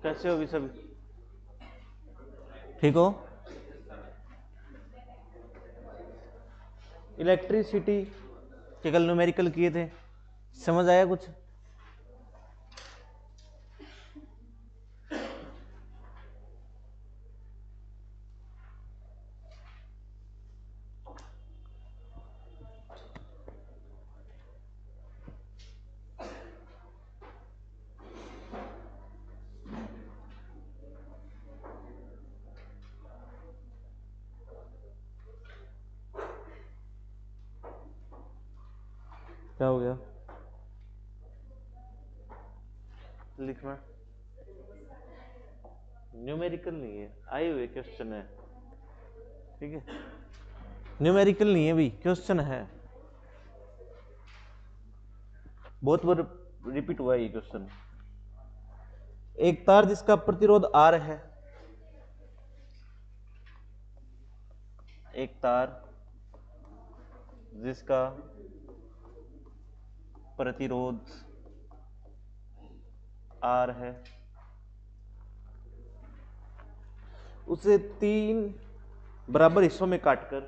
कैसे होगी सभी? ठीक हो? इलेक्ट्रिसिटी के कल न्यूमेरिकल किए थे, समझ आया कुछ? क्या हो गया? लिखना न्यूमेरिकल नहीं है, आए हुए क्वेश्चन है, ठीक है? न्यूमेरिकल नहीं है भी, क्वेश्चन है, बहुत बार रिपीट हुआ ये क्वेश्चन। एक तार जिसका प्रतिरोध R है, एक तार जिसका प्रतिरोध R है, उसे 3 बराबर हिस्सों में काटकर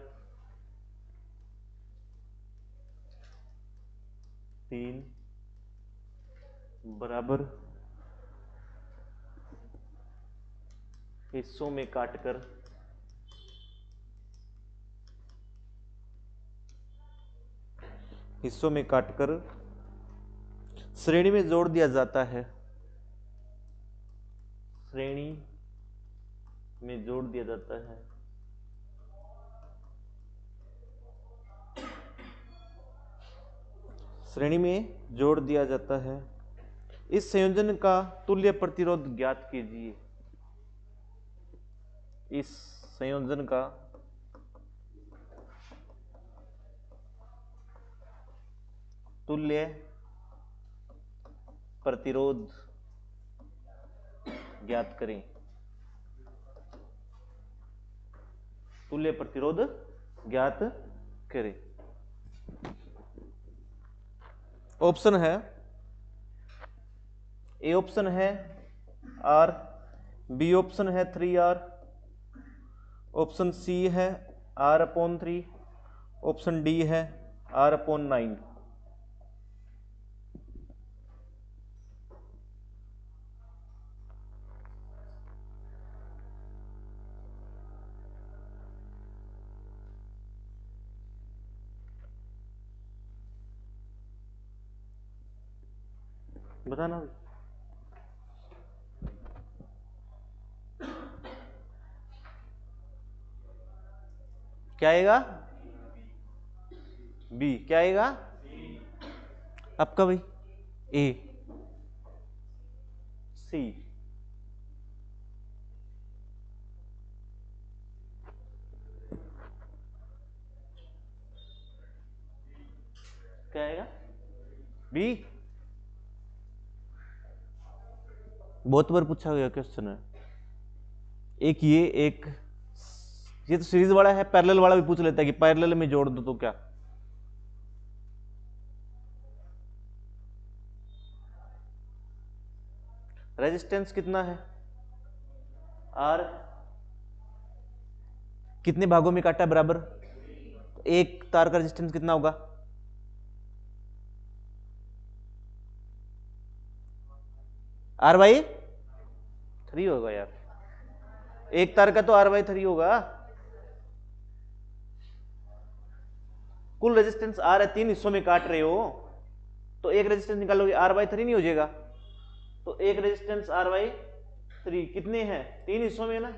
3 बराबर हिस्सों में काटकर श्रेणी में जोड़ दिया जाता है, श्रेणी में जोड़ दिया जाता है। श्रेणी में जोड़ दिया जाता है। इस संयोजन का तुल्य प्रतिरोध ज्ञात कीजिए। इस संयोजन का तुल्य प्रतिरोध ज्ञात करें। तुल्य प्रतिरोध ज्ञात करें। ऑप्शन है, ए ऑप्शन है R, बी ऑप्शन है 3R, ऑप्शन सी है R/3, ऑप्शन डी है R/9। बताना क्या आएगा? बी। क्या आएगा? आपका भाई ए, सी। क्या आएगा? बी। बहुत बार पूछा गया क्वेश्चन है। एक ये तो सीरीज वाला है, पैरेलल वाला भी पूछ लेता है कि पैरेलल में जोड़ दो तो क्या? रेजिस्टेंस कितना है? R कितने भागों में काटा है बराबर? एक तार का रेजिस्टेंस कितना होगा? R/3 होगा यार, एक तार का तो R/3 होगा। कुल रेजिस्टेंस R है, 3 हिस्सों में काट रहे हो तो एक रेजिस्टेंस निकालोगे R/3 नहीं हो जाएगा? तो एक रेजिस्टेंस R/3 कितने हैं? 3 हिस्सों में है ना,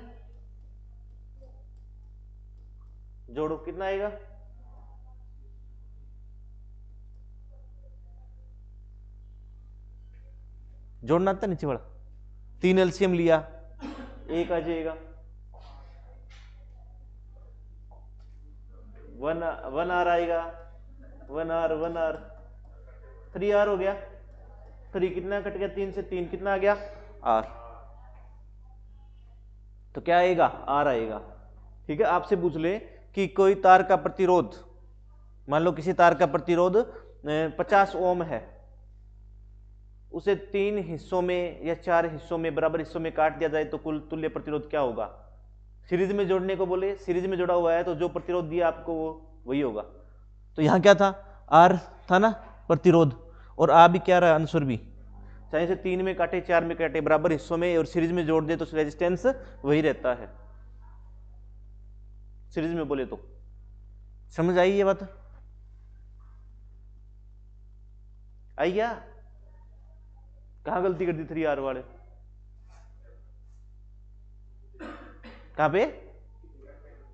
जोड़ो कितना आएगा? जोड़ना आता नीचे वाला, 3 LCM लिया, एक आ जाएगा 1R आएगा, 1R 3R हो गया। 3 कितना कट गया? 3 से 3 कितना आ गया? R। तो क्या आएगा? R आएगा। ठीक है, आपसे पूछ ले कि कोई तार का प्रतिरोध, मान लो किसी तार का प्रतिरोध 50 ओम है, उसे 3 हिस्सों में या 4 हिस्सों में बराबर हिस्सों में काट दिया जाए तो कुल तुल्य प्रतिरोध क्या होगा? सीरीज में जोड़ने को बोले, सीरीज में जोड़ा हुआ है तो जो प्रतिरोध दिया आपको वो वही होगा। तो यहां क्या था? आर था ना प्रतिरोध, और आ भी क्या रहा? आंसर भी। चाहे से 3 में काटे 4 में काटे बराबर हिस्सों में और सीरीज में जोड़ दे तो रेजिस्टेंस वही रहता है। सीरीज में बोले तो समझ आई ये बात? आई क्या? कहां गलती कर दी 3R वाले? कहां पे?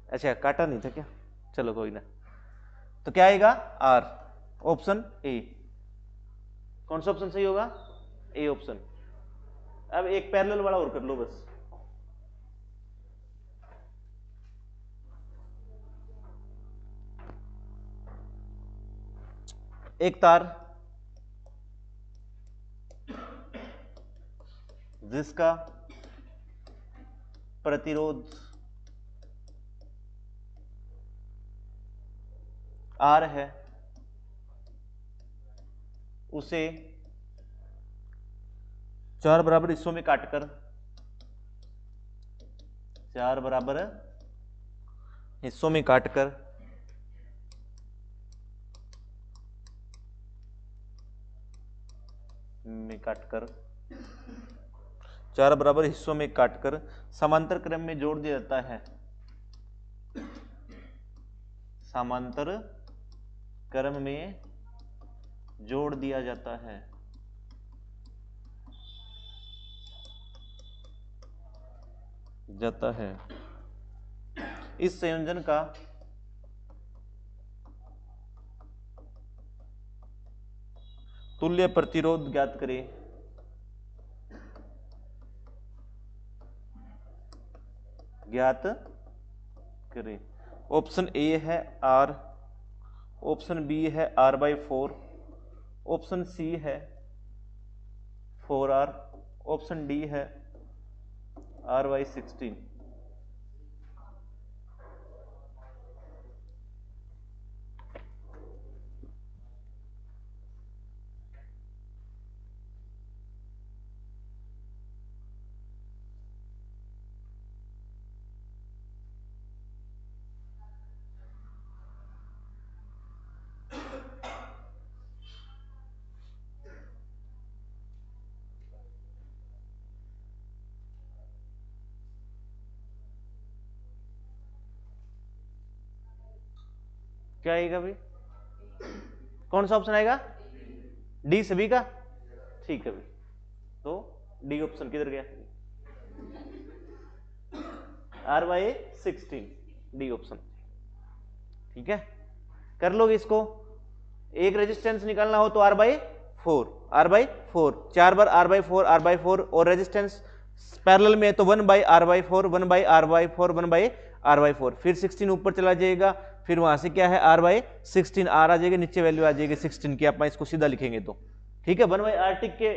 अच्छा काटा नहीं था क्या? चलो कोई ना। तो क्या आएगा? R, option A. कौन सा ऑप्शन सही होगा? A option. अब एक पैरेलल वाला और कर लो बस। एक तार जिसका प्रतिरोध आर है, उसे 4 बराबर हिस्सों में काटकर 4 बराबर हिस्सों में काटकर 4 बराबर हिस्सों में काटकर समांतर क्रम में जोड़ दिया जाता है। समांतर क्रम में जोड़ दिया जाता है। इस संयोजन का तुल्य प्रतिरोध ज्ञात करें। ऑप्शन ए है आर, ऑप्शन बी है R/4, ऑप्शन सी है 4R, ऑप्शन डी है R/16। क्या आएगा भाई? कौन सा ऑप्शन आएगा? डी सभी का? ठीक है भाई, तो डी ऑप्शन किधर गया? R/16, D option. ठीक है, कर लोगे इसको। एक रेजिस्टेंस निकालना हो तो R/4, 4 बार R/4 और रेजिस्टेंस पैरेलल में तो 1/R/4, 1/R/4, 1/R/4, फिर 16 ऊपर चला जाएगा, फिर वहां से क्या है R/16 R आ जाएगा, नीचे वैल्यू आ जाएगी 16 की। आप इसको सीधा लिखेंगे तो ठीक है। 1/RT के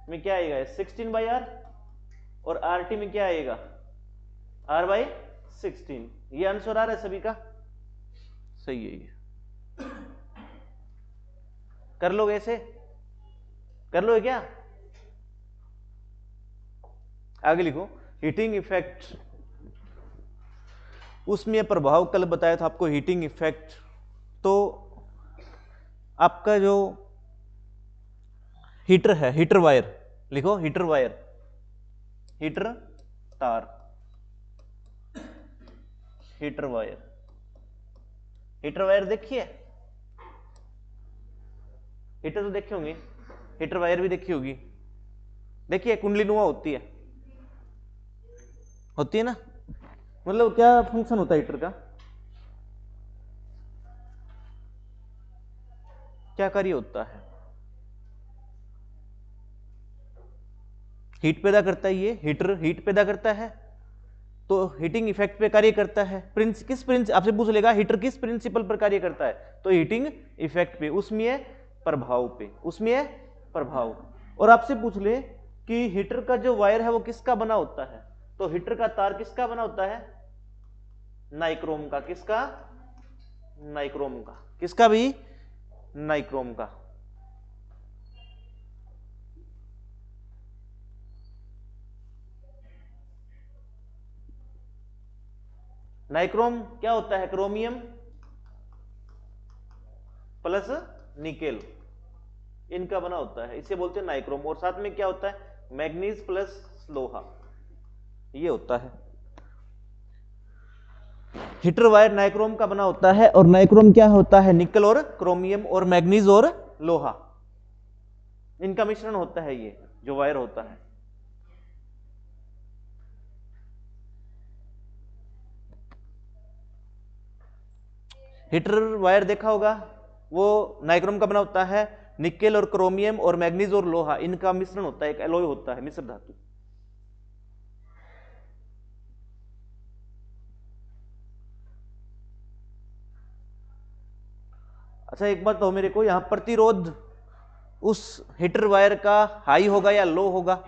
में क्या आएगा? 16/R, और RT में क्या आएगा? R/16। ये आंसर आ रहा है सभी का? सही है ये। कर लोगे ऐसे? कर लोगे क्या? आगे लिखो हीटिंग इफेक्ट। उसमें प्रभाव कल बताया था आपको, हीटिंग इफेक्ट। तो आपका जो हीटर है, हीटर वायर लिखो, हीटर वायर, हीटर तार, हीटर वायर। हीटर वायर देखिए, हीटर तो देखे होंगे, हीटर वायर भी देखी होगी। देखिए कुंडली नुमा होती है ना? मतलब क्या फंक्शन होता है हीटर का? क्या कार्य होता है? हीट पैदा करता है। ये हीटर हीट पैदा करता है, तो हीटिंग इफेक्ट पे कार्य करता है। आपसे पूछ लेगा हीटर किस प्रिंसिपल पर कार्य करता है, तो हीटिंग इफेक्ट पे, उसमें प्रभाव पे, उसमें प्रभाव। और आपसे पूछ ले कि हीटर का जो वायर है वो किसका बना होता है, तो हीटर का तार किसका बना होता है? नाइक्रोम का। किसका? नाइक्रोम का। किसका भी? नाइक्रोम का। नाइक्रोम क्या होता है? क्रोमियम प्लस निकेल, इनका बना होता है, इसे बोलते हैं नाइक्रोम। और साथ में क्या होता है? मैग्नीज प्लस लोहा, ये होता है। हीटर वायर नाइक्रोम का बना होता है, और नाइक्रोम क्या होता है? निकल और क्रोमियम और मैग्नीज और लोहा, इनका मिश्रण होता है ये जो वायर होता है। हीटर वायर देखा होगा, वो नाइक्रोम का बना होता है, निकेल और क्रोमियम और मैग्नीज और लोहा, इनका मिश्रण होता है, एक एलॉय होता है, मिश्र धातु। अच्छा एक बात तो मेरे को, यहां प्रतिरोध उस हीटर वायर का हाई होगा या लो होगा?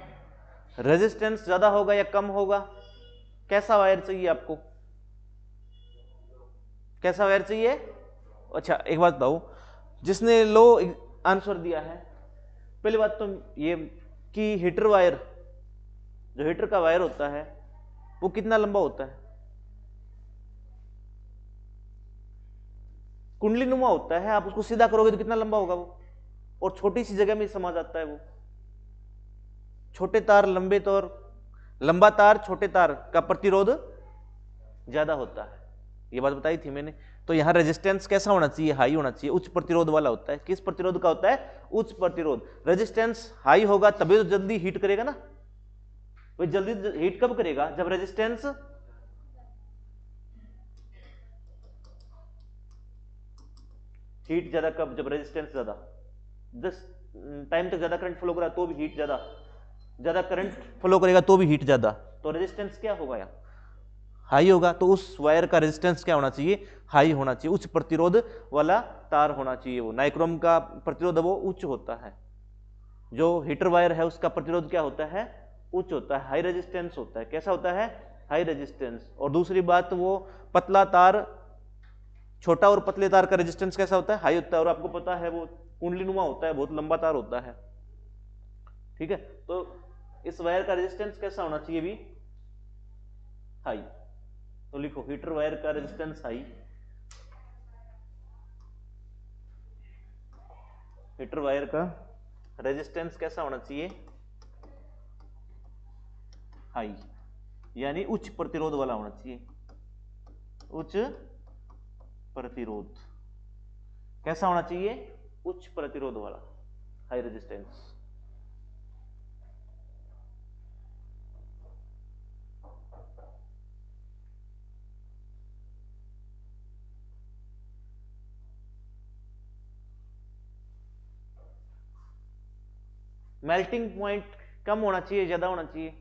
रेजिस्टेंस ज्यादा होगा या कम होगा? कैसा वायर चाहिए आपको? कैसा वायर चाहिए? अच्छा एक बात बताओ, जिसने लो आंसर दिया है, पहली बात तो ये कि हीटर वायर, जो हीटर का वायर होता है वो कितना लंबा होता है? कुंडली नुमा होता है, आप उसको सीधा करोगे तो कितना लंबा होगा वो, और छोटी सी जगह में समा जाता है वो। छोटे तार लंबे तार, लंबा तार छोटे तार का प्रतिरोध ज्यादा होता है, ये बात बताई थी मैंने। तो यहां रेजिस्टेंस कैसा होना चाहिए? हाई होना चाहिए, उच्च प्रतिरोध वाला होता है। किस प्रतिरोध का होता है? उच्च प्रतिरोध। रेजिस्टेंस हाई होगा तभी तो जल्दी हीट करेगा ना, वो जल्दी हीट कब करेगा? जब रेजिस्टेंस हीट ज्यादा कब? जब रेजिस्टेंस ज्यादा, जिस टाइम तक ज्यादा करंट फ्लो करा तो भी हीट ज्यादा, ज्यादा करंट फ्लो करेगा तो भी हीट ज्यादा, तो रेजिस्टेंस क्या होगा? यहाँ हाई होगा। तो उस वायर का रेजिस्टेंस क्या होना चाहिए? हाई होना चाहिए, उच्च प्रतिरोध वाला तार होना चाहिए। वो नाइक्रोम का प्रतिरोध वो उच्च होता है, जो हीटर वायर है उसका प्रतिरोध क्या होता है? उच्च होता है, हाई रेजिस्टेंस होता है। कैसा होता है? High resistance. और दूसरी बात, वो पतला तार, छोटा और पतले तार का रेजिस्टेंस कैसा होता है? हाई होता है। और आपको पता है वो कुंडलीनुमा होता है, बहुत लंबा तार होता है, ठीक है। तो इस वायर का रेजिस्टेंस कैसा होना चाहिए भी? हाई। तो लिखो हीटर वायर का रेजिस्टेंस हाई, हीटर वायर का रेजिस्टेंस कैसा होना चाहिए? हाई, यानी उच्च प्रतिरोध वाला होना चाहिए। उच्च प्रतिरोध कैसा होना चाहिए? उच्च प्रतिरोध वाला, हाई रेजिस्टेंस। मेल्टिंग पॉइंट कम होना चाहिए, ज्यादा होना चाहिए?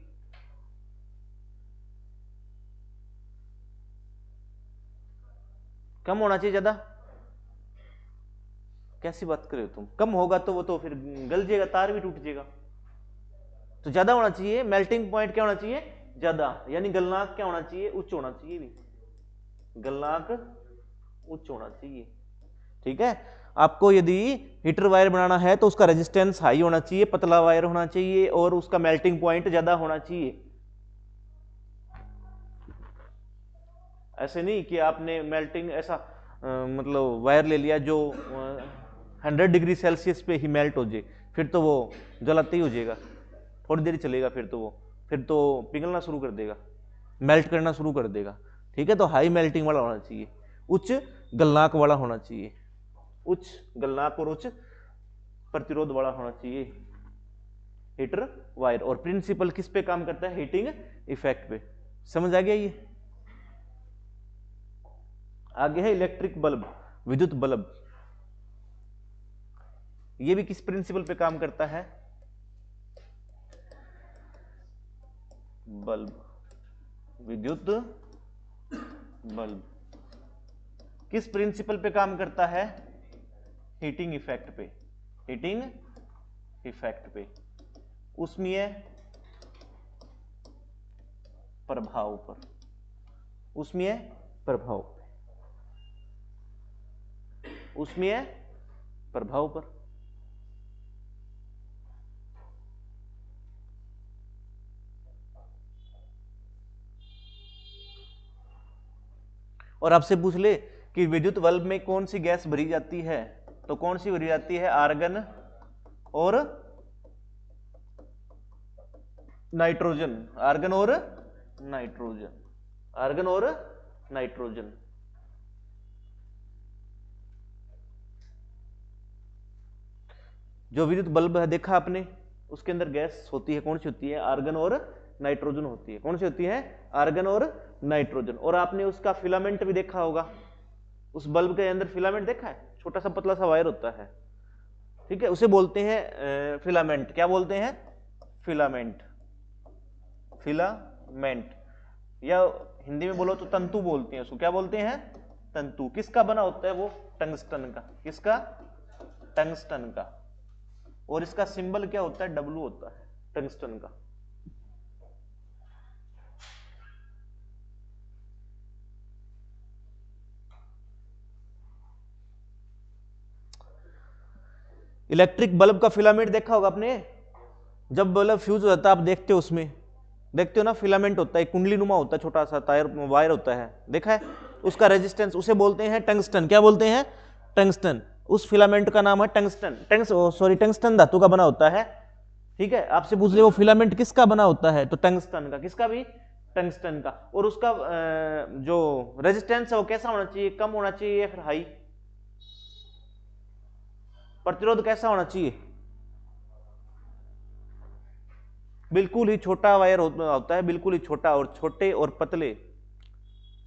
कम होना चाहिए, ज्यादा? कैसी बात कर रहे हो तुम? कम होगा तो वो तो फिर गल जाएगा, तार भी टूट जाएगा। तो ज्यादा होना चाहिए, मेल्टिंग पॉइंट क्या होना चाहिए? ज्यादा, यानी गलनांक क्या होना चाहिए? उच्च होना चाहिए भी, गलनांक उच्च होना चाहिए, ठीक है। आपको यदि हीटर वायर बनाना है तो उसका रेजिस्टेंस हाई होना चाहिए, पतला वायर होना चाहिए, और उसका मेल्टिंग पॉइंट ज्यादा होना चाहिए। ऐसे नहीं कि आपने मेल्टिंग ऐसा मतलब वायर ले लिया जो 100 डिग्री सेल्सियस पे ही मेल्ट हो जाए, फिर तो वो जलाते ही हो जाएगा, थोड़ी देर चलेगा, फिर तो वो फिर तो पिघलना शुरू कर देगा, मेल्ट करना शुरू कर देगा, ठीक है। तो हाई मेल्टिंग वाला होना चाहिए, उच्च गलनांक वाला होना चाहिए, उच्च गलनांक और उच्च प्रतिरोध वाला होना चाहिए हीटर वायर। और प्रिंसिपल किस पे काम करता है? हीटिंग इफेक्ट पे। समझ आ गया ये? आगे है इलेक्ट्रिक बल्ब, विद्युत बल्ब। ये भी किस प्रिंसिपल पे काम करता है? बल्ब, विद्युत बल्ब किस प्रिंसिपल पे काम करता है? हीटिंग इफेक्ट पे, हीटिंग इफेक्ट पे, उसमें प्रभाव पर, उसमें प्रभाव, उसमें प्रभाव पर। और आपसे पूछ ले कि विद्युत बल्ब में कौन सी गैस भरी जाती है, तो कौन सी भरी जाती है? आर्गन और नाइट्रोजन। आर्गन और नाइट्रोजन, आर्गन और नाइट्रोजन। जो विद्युत बल्ब है देखा आपने, उसके अंदर गैस होती है, कौन सी होती है? आर्गन और नाइट्रोजन होती है। कौन सी होती है? आर्गन और नाइट्रोजन। और आपने उसका फिलामेंट भी देखा होगा, उस बल्ब के अंदर फिलामेंट देखा है, छोटा सा पतला सा वायर होता है, ठीक है, उसे बोलते हैं फिलामेंट। क्या बोलते हैं? फिलामेंट। फिलामेंट, या हिंदी में बोलो तो तंतु बोलते हैं उसको। क्या बोलते हैं? तंतु। किसका बना होता है वो? टंगस्टन का। किसका? टंगस्टन का। और इसका सिंबल क्या होता है? डब्लू होता है टंगस्टन का। इलेक्ट्रिक बल्ब का फिलामेंट देखा होगा आपने, जब बल्ब फ्यूज हो जाता है आप देखते हो, उसमें देखते हो ना, फिलामेंट होता है, कुंडली नुमा होता है, छोटा सा तार वायर होता है, देखा है? उसका रेजिस्टेंस, उसे बोलते हैं टंगस्टन। क्या बोलते हैं? टंगस्टन। उस फिलामेंट का नाम है टंगस्टन। टंगस्टन धातु का बना होता है, ठीक है। आपसे पूछ ले वो फिलामेंट किसका बना होता है, तो टंगस्टन का। किसका भी? टंगस्टन का। और उसका जो रेजिस्टेंस है वो कैसा होना चाहिए? कम होना चाहिए या फिर हाई? प्रतिरोध कैसा होना चाहिए? बिल्कुल ही छोटा वायर होता है, बिल्कुल ही छोटा, और छोटे और पतले,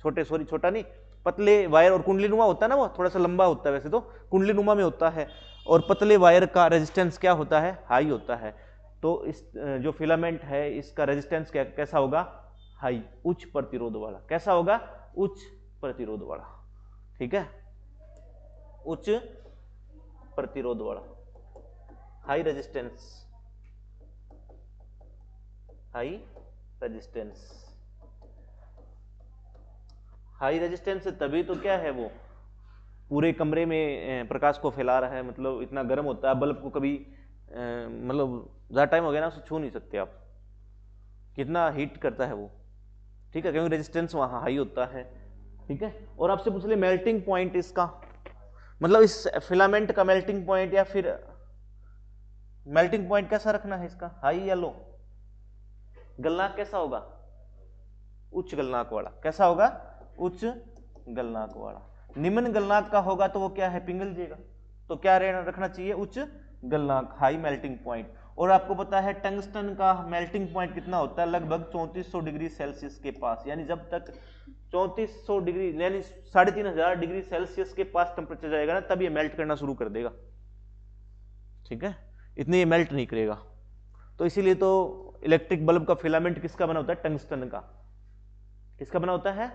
छोटा नहीं, पतले वायर। और कुंडलीनुमा होता है ना, वो थोड़ा सा लंबा होता है, वैसे तो कुंडलीनुमा में होता है। और पतले वायर का रेजिस्टेंस क्या होता है? हाई होता है। तो इस जो फिलामेंट है इसका रेजिस्टेंस कैसा होगा? हाई, उच्च प्रतिरोध वाला। कैसा होगा? उच्च प्रतिरोध वाला, ठीक है, उच्च प्रतिरोध वाला, high resistance, high resistance. High resistance तभी तो क्या है, वो पूरे कमरे में प्रकाश को फैला रहा है, मतलब इतना गर्म होता है बल्ब को कभी मतलब ज़्यादा टाइम हो गया ना, उसे छू नहीं सकते आप, कितना हीट करता है वो, ठीक है, क्योंकि रेजिस्टेंस वहाँ हाई होता है, ठीक है। और आपसे पूछ ले मेल्टिंग पॉइंट इसका, मतलब इस फिलामेंट का मेल्टिंग पॉइंट, या फिर मेल्टिंग पॉइंट कैसा रखना है इसका, हाई या लो? गलनांक कैसा होगा? उच्च गलनांक वाला। कैसा होगा? उच्च गलनांक वाला। निम्न गलनांक का होगा तो वो क्या है? पिघल जाएगा। तो क्या रखना चाहिए? उच्च गलनांक, हाई मेल्टिंग पॉइंट। और आपको पता है टंगस्टन का मेल्टिंग पॉइंट कितना होता है? लगभग 3400 डिग्री सेल्सियस के पास, यानी जब तक 3400 डिग्री यानी 3500 डिग्री सेल्सियस के पास टेम्परेचर जाएगा ना, तब ये मेल्ट करना शुरू कर देगा, ठीक है, इतनी ये मेल्ट नहीं करेगा। तो इसीलिए तो इलेक्ट्रिक बल्ब का फिलामेंट किसका बना होता है? टंगस्टन का। किसका बना होता है?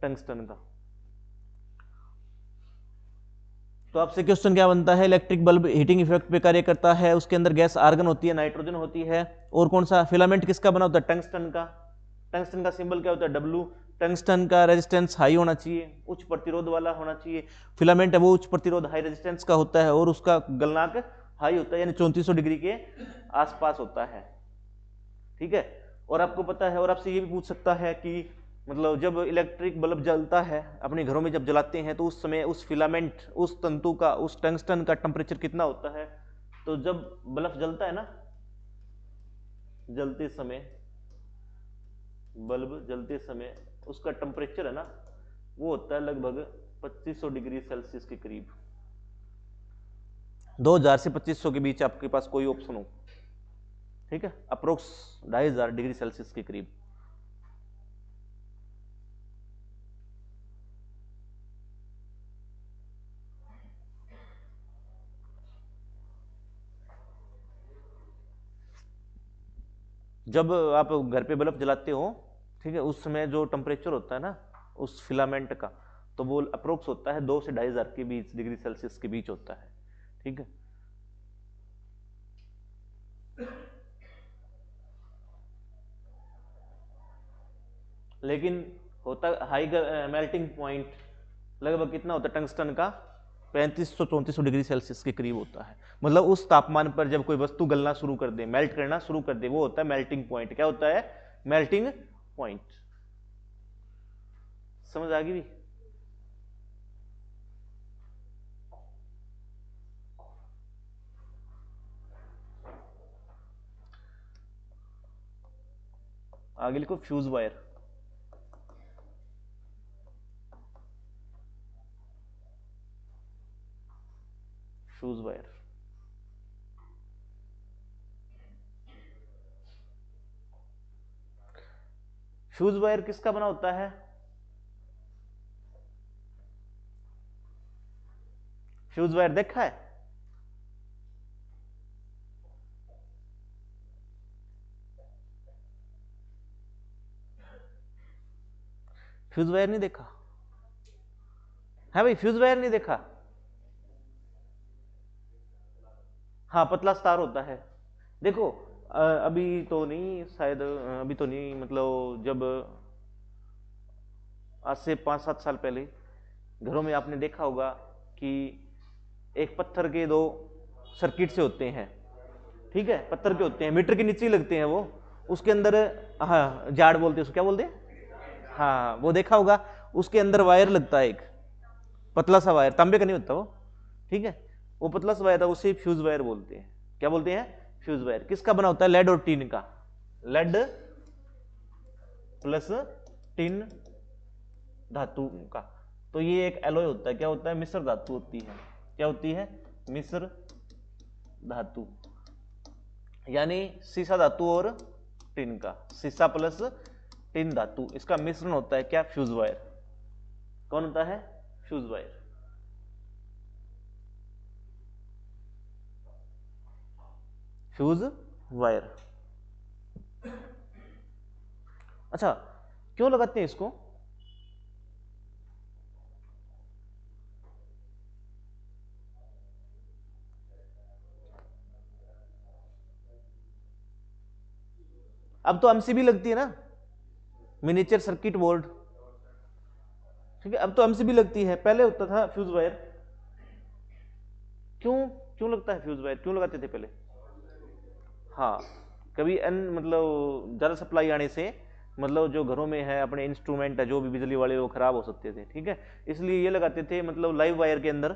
टंगस्टन का। तो आपसे क्वेश्चन क्या बनता है? इलेक्ट्रिक बल्ब हीटिंग इफेक्ट पे कार्य करता है, उसके अंदर गैस आर्गन होती है, नाइट्रोजन होती है, और कौन सा फिलामेंट किसका बना होता है? टंगस्टन का। टंगस्टन का सिंबल क्या होता है? डब्लू। टंगस्टन का रेजिस्टेंस हाई होना चाहिए, उच्च प्रतिरोध वाला होना चाहिए। फिलामेंट है वो उच्च प्रतिरोध हाई रेजिस्टेंस का होता है, और उसका गलनांक हाई होता है, यानी 3400 डिग्री के आसपास होता है, ठीक है। और आपको पता है, और आपसे ये भी पूछ सकता है कि मतलब जब इलेक्ट्रिक बल्ब जलता है अपने घरों में, जब जलाते हैं तो उस समय उस फिलामेंट, उस तंतु का, उस टंगस्टन का टेम्परेचर कितना होता है? तो जब बल्ब जलता है ना, जलते समय, बल्ब जलते समय उसका टेम्परेचर है ना, वो होता है लगभग 2500 डिग्री सेल्सियस के करीब। 2000 से 2500 के बीच आपके पास कोई ऑप्शन हो, ठीक है, अप्रोक्स 2500 डिग्री सेल्सियस के करीब। जब आप घर पे बल्ब जलाते हो, ठीक है, उस समय जो टेम्परेचर होता है ना उस फिलामेंट का, तो वो अप्रोक्स होता है 2 से 2500 के बीच डिग्री सेल्सियस के बीच होता है, ठीक है। लेकिन होता हाई मेल्टिंग पॉइंट लगभग कितना होता है टंगस्टन का? 3500-3400 डिग्री सेल्सियस के करीब होता है। मतलब उस तापमान पर जब कोई वस्तु गलना शुरू कर दे, मेल्ट करना शुरू कर दे, वो होता है मेल्टिंग पॉइंट। क्या होता है? Melting point. समझ आ गई भी? आगे लिखो fuse wire. Fuse wire. Fuse wire किसका बना होता है? फ्यूज वायर देखा है? फ्यूज वायर नहीं देखा है भाई? फ्यूज वायर नहीं देखा? हाँ, पतला स्टार होता है। देखो अभी तो नहीं, शायद अभी तो नहीं, मतलब जब आज से 5-7 साल पहले घरों में आपने देखा होगा कि एक पत्थर के 2 सर्किट से होते हैं, ठीक है, पत्थर के होते हैं, मीटर के नीचे ही लगते हैं वो, उसके अंदर, हाँ जाड़ बोलते हैं उसको, क्या बोलते हैं, हाँ वो देखा होगा। उसके अंदर वायर लगता है, एक पतला सा वायर, तांबे का नहीं होता वो, ठीक है, वो पतला सा वायर था, उसे फ्यूज वायर बोलते हैं। क्या बोलते हैं? Fuse wire. किसका बना होता है? लेड और टीन का। लेड प्लस टिन धातु का। तो ये एक एलॉय होता है। क्या होता है? मिश्र धातु होती है। क्या होती है? मिश्र धातु, यानी सीसा धातु और टिन का, सीसा प्लस टिन धातु, इसका मिश्रण होता है क्या? Fuse wire. कौन होता है? Fuse wire. Fuse wire. अच्छा, क्यों लगाते हैं इसको? अब तो एमसीबी लगती है ना, मिनिएचर सर्किट बोर्ड, ठीक है, अब तो एमसीबी लगती है, पहले होता था फ्यूज वायर। क्यों क्यों लगता है फ्यूज वायर? क्यों लगाते थे पहले? हाँ, कभी मतलब ज्यादा सप्लाई आने से, मतलब जो घरों में है अपने इंस्ट्रूमेंट है जो भी बिजली वाले, वो खराब हो सकते थे, ठीक है, इसलिए ये लगाते थे। मतलब लाइव वायर के अंदर,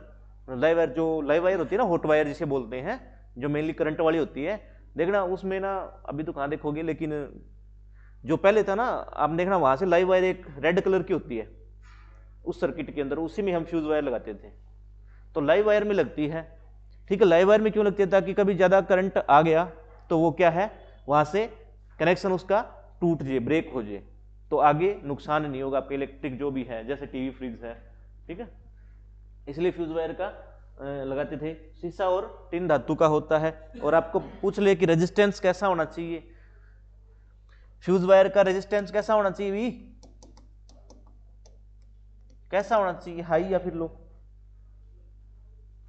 लाइव वायर, जो लाइव वायर होती है ना, हॉट वायर जिसे बोलते हैं, जो मेनली करंट वाली होती है, देखना उसमें ना, अभी तो कहाँ देखोगे, लेकिन जो पहले था ना, आप देखना वहां से लाइव वायर एक रेड कलर की होती है उस सर्किट के अंदर, उसी में हम फ्यूज वायर लगाते थे। तो लाइव वायर में लगती है, ठीक है। लाइव वायर में क्यों लगती है? ताकि कभी ज्यादा करंट आ गया तो वो क्या है, वहां से कनेक्शन उसका टूट जाए, ब्रेक हो जाए, तो आगे नुकसान नहीं होगा आपके इलेक्ट्रिक जो भी है, जैसे टीवी फ्रिज है, ठीक है। इसलिए फ्यूज वायर का लगाते थे। शीशा और टिन धातु का होता है। और आपको पूछ ले कि रेजिस्टेंस कैसा होना चाहिए, फ्यूज वायर का रेजिस्टेंस कैसा होना चाहिए भी? कैसा होना चाहिए, हाई या फिर लो?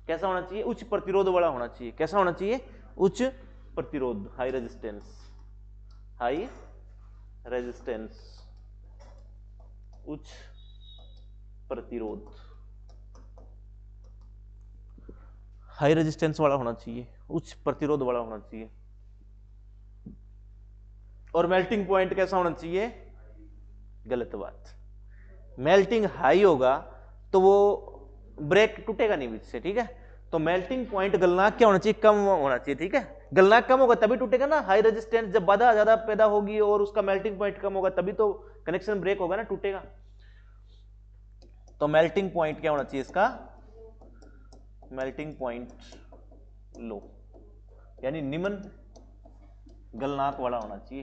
कैसा होना चाहिए? उच्च प्रतिरोध वाला होना चाहिए। कैसा होना चाहिए? उच्च प्रतिरोध, हाई रेजिस्टेंस, हाई रेजिस्टेंस, उच्च प्रतिरोध, हाई रेजिस्टेंस वाला होना चाहिए, उच्च प्रतिरोध वाला होना चाहिए। और मेल्टिंग पॉइंट कैसा होना चाहिए? गलत बात। मेल्टिंग हाई होगा तो वो ब्रेक टूटेगा नहीं बीच से, ठीक है। तो मेल्टिंग पॉइंट गलनांक क्या होना चाहिए? कम होना चाहिए, ठीक है। गलनांक कम होगा तभी टूटेगा ना। हाई रेजिस्टेंस, जब बाधा ज्यादा पैदा होगी और उसका मेल्टिंग पॉइंट कम होगा, तभी तो कनेक्शन ब्रेक होगा ना, टूटेगा। तो मेल्टिंग पॉइंट क्या होना चाहिए इसका? मेल्टिंग पॉइंट लो, यानी निम्न गलनांक वाला होना चाहिए,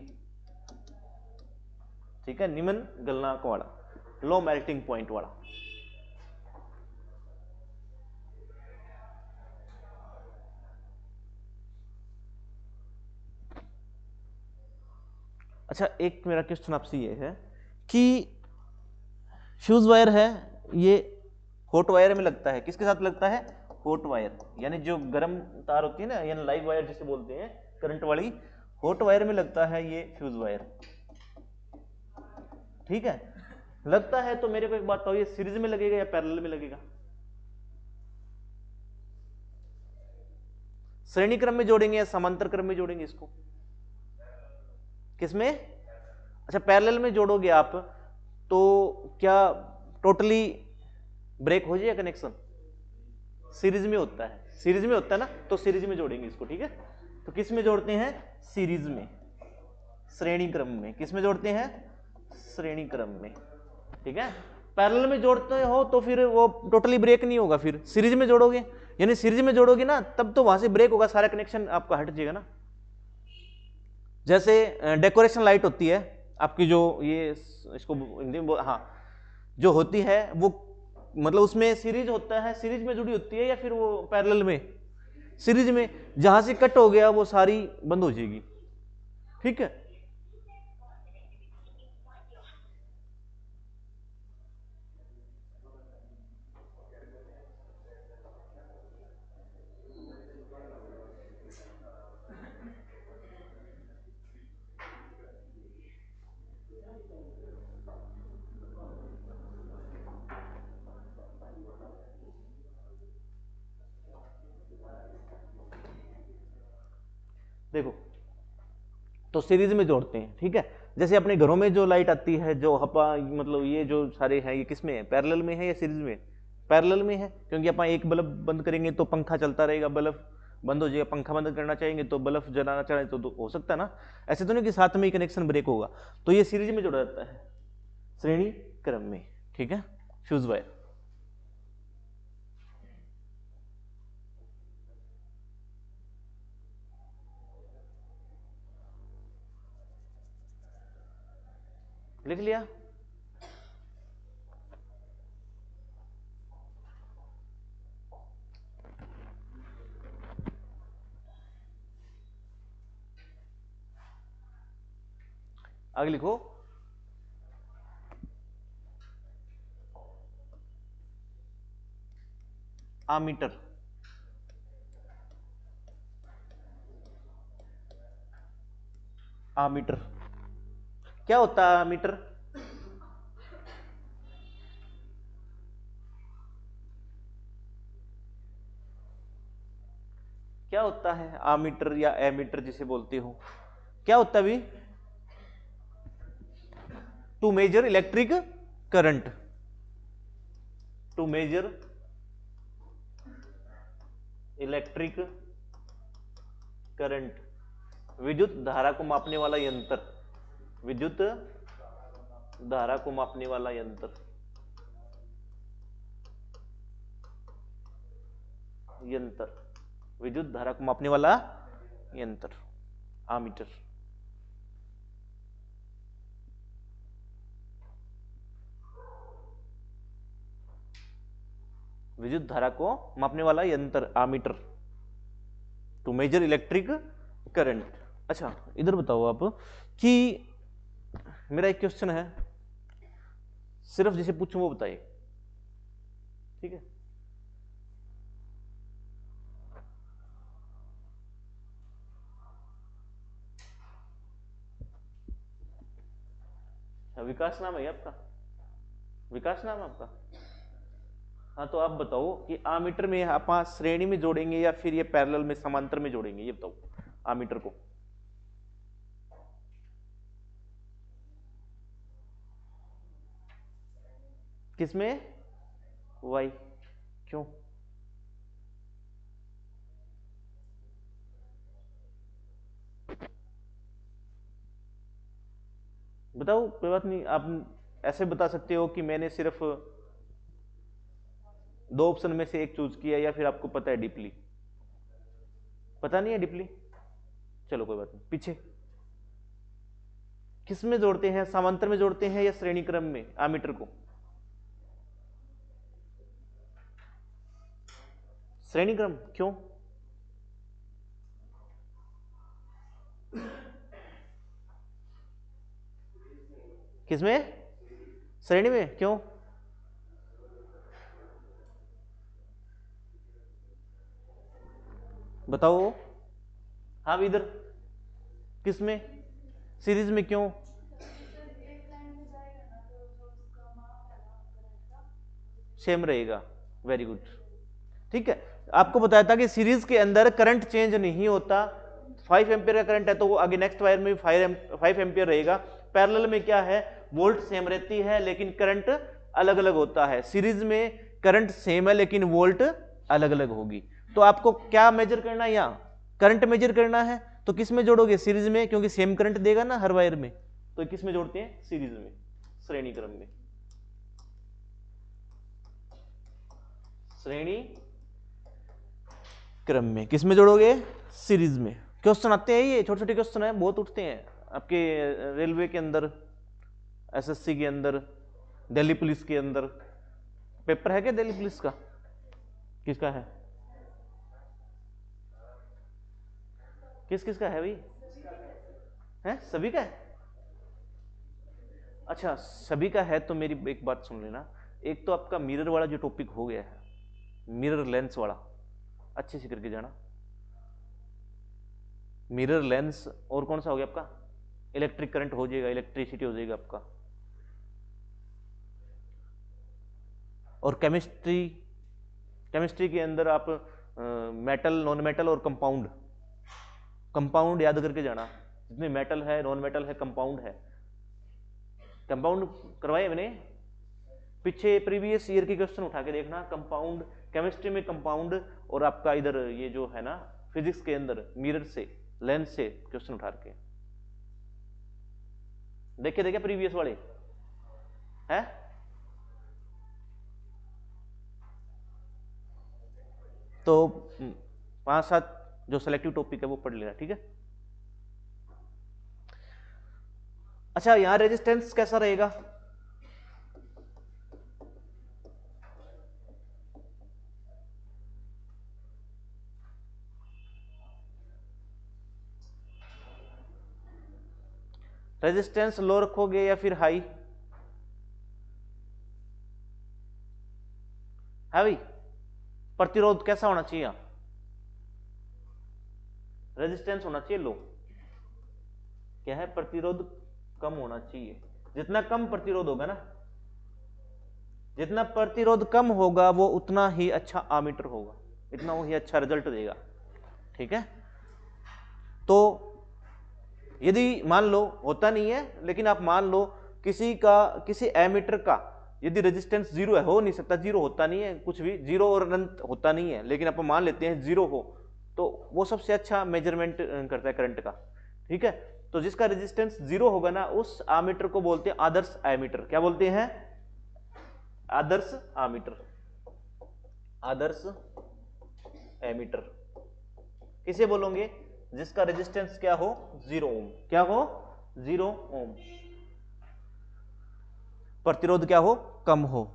ठीक है, निम्न गलनांक वाला, लो मेल्टिंग पॉइंट वाला। अच्छा, एक मेरा क्वेश्चन आपसे ये है कि फ्यूज वायर है, ये हॉट वायर में लगता है। किसके साथ लगता है? हॉट वायर, यानी जो गर्म तार होती है ना, यानी लाइव वायर जिसे बोलते हैं, करंट वाली, हॉट वायर में लगता है ये फ्यूज वायर, ठीक है। लगता है तो मेरे को एक बात बताओ, ये सीरीज में लगेगा या पैरेलल में लगेगा? श्रेणी क्रम में जोड़ेंगे या समांतर क्रम में जोड़ेंगे इसको? किसमें? अच्छा, पैरेलल में जोड़ोगे आप तो क्या टोटली ब्रेक हो जाएगा कनेक्शन? सीरीज में होता है, सीरीज में होता है ना, तो सीरीज में जोड़ेंगे इसको, ठीक है। तो किस में जोड़ते हैं? सीरीज में। श्रेणी क्रम में। किस में जोड़ते हैं? श्रेणी क्रम में। ठीक है, पैरेलल में जोड़ते हो तो फिर वो टोटली ब्रेक नहीं होगा। फिर सीरीज में जोड़ोगे, यानी सीरीज में जोड़ोगे ना, तब तो वहां से ब्रेक होगा, सारा कनेक्शन आपका हट जाएगा ना। जैसे डेकोरेशन लाइट होती है आपकी, जो ये इसको हिंदी में हाँ, जो होती है वो मतलब उसमें सीरीज होता है, सीरीज में जुड़ी होती है या फिर वो पैरेलल में? सीरीज में। जहां से कट हो गया वो सारी बंद हो जाएगी। ठीक है, देखो तो सीरीज में जोड़ते हैं। ठीक है, जैसे अपने घरों में जो लाइट आती है, जो हपा मतलब ये जो सारे हैं, ये किस में है? पैरेलल में है या सीरीज में? पैरेलल में है, क्योंकि अपन एक बल्ब बंद करेंगे तो पंखा चलता रहेगा, बल्ब बंद हो जाएगा। पंखा बंद करना चाहेंगे तो बल्ब जलाना चाहे तो हो सकता है ना। ऐसे तो नहीं कि साथ में ही कनेक्शन ब्रेक होगा। तो ये सीरीज में जोड़ा जाता है, श्रेणी क्रम में। ठीक है, फ्यूज वायर। लिख लिया? आगे लिखो, आमीटर। आमीटर क्या होता है? आमीटर क्या होता है? आमीटर या एमीटर जिसे बोलते हो, क्या होता है भी? To measure electric current. To measure electric current, विद्युत धारा को मापने वाला यंत्र। विद्युत धारा को मापने वाला यंत्र। यंत्र, विद्युत धारा को मापने वाला यंत्र, आमीटर। विद्युत धारा को मापने वाला यंत्र, ammeter, to measure electric current. अच्छा, इधर बताओ आप कि मेरा एक क्वेश्चन है, सिर्फ जिसे पूछूं वो बताइए। ठीक है, विकास नाम है आपका? विकास नाम है आपका? हाँ, तो आप बताओ कि आमीटर में आप श्रेणी में जोड़ेंगे या फिर ये पैरेलल में समांतर में जोड़ेंगे, ये बताओ आमीटर को। किसमें? वाई। क्यों? बताओ, कोई बात नहीं, आप ऐसे बता सकते हो कि मैंने सिर्फ दो ऑप्शन में से एक चूज किया, या फिर आपको पता है डीपली? पता नहीं है डीपली? चलो कोई बात नहीं, पीछे। किस में जोड़ते हैं? समांतर में जोड़ते हैं या श्रेणी क्रम में आमीटर को? श्रेणी क्रम। क्यों? किसमें? श्रेणी में। क्यों? बताओ। हाँ इधर किसमें? सीरीज में। क्यों? सेम रहेगा। Very good. ठीक है, आपको बताया था कि सीरीज के अंदर करंट चेंज नहीं होता। 5 एम्पियर का करंट है तो वो आगे नेक्स्ट वायर में भी 5 एम्पियर रहेगा। पैरेलल में क्या है? वोल्ट सेम रहती है लेकिन करंट अलग अलग होता है। सीरीज में करंट सेम है लेकिन वोल्ट अलग अलग होगी। तो आपको क्या मेजर करना है? यहाँ करंट मेजर करना है, तो किस में जोड़ोगे? सीरीज में, क्योंकि सेम करंट देगा ना हर वायर में, तो किस में जोड़ते हैं? सीरीज में, श्रेणी क्रम में। श्रेणी क्रम में किस में जोड़ोगे? सीरीज में। क्वेश्चन आते हैं, ये छोटे छोटे क्वेश्चन है, बहुत उठते हैं आपके रेलवे के अंदर, एसएससी के अंदर, दिल्ली पुलिस के अंदर। पेपर है क्या दिल्ली पुलिस का? किसका है? किस किस का है भाई? है सभी का है? अच्छा सभी का है, तो मेरी एक बात सुन लेना। एक तो आपका मिरर वाला जो टॉपिक हो गया है, मिरर लेंस वाला, अच्छे से करके जाना। मिरर लेंस, और कौन सा हो गया आपका? इलेक्ट्रिक करंट हो जाएगा, इलेक्ट्रिसिटी हो जाएगा आपका। और केमिस्ट्री, केमिस्ट्री के अंदर आप मेटल, नॉन मेटल और कंपाउंड, कंपाउंड याद करके जाना। जितने मेटल है, नॉन मेटल है, कंपाउंड है। कंपाउंड करवाए मैंने पीछे, प्रीवियस ईयर के क्वेश्चन उठा के देखना। कंपाउंड, केमिस्ट्री में कंपाउंड, और आपका इधर ये जो है ना फिजिक्स के अंदर मिरर से, लेंस से क्वेश्चन उठा के देखे देखे प्रीवियस वाले है। तो 5-7 जो सेलेक्टिव टॉपिक है वो पढ़ लेना, ठीक है। अच्छा यहां रेजिस्टेंस कैसा रहेगा? रेजिस्टेंस लो रखोगे या फिर हाई? है भाई, प्रतिरोध कैसा होना चाहिए? रेजिस्टेंस होना चाहिए लो। क्या है? प्रतिरोध कम होना चाहिए। जितना कम प्रतिरोध होगा ना, जितना प्रतिरोध कम होगा वो उतना ही अच्छा आमीटर होगा, इतना ही अच्छा रिजल्ट देगा, ठीक है। तो यदि मान लो, होता नहीं है लेकिन आप मान लो किसी का, किसी एमीटर का यदि रेजिस्टेंस जीरो है, हो नहीं सकता, जीरो होता नहीं है, कुछ भी जीरो और अनंत होता नहीं है, लेकिन आप मान लेते हैं जीरो हो, तो वो सबसे अच्छा मेजरमेंट करता है करंट का, ठीक है। तो जिसका रेजिस्टेंस जीरो होगा ना, उस आमीटर को बोलते हैं आदर्श एमीटर। क्या बोलते हैं? आदर्श आमीटर, आदर्श एमीटर। किसे बोलोगे? जिसका रेजिस्टेंस क्या हो? 0 ओम। क्या हो? 0 ओम। प्रतिरोध क्या हो? कम हो।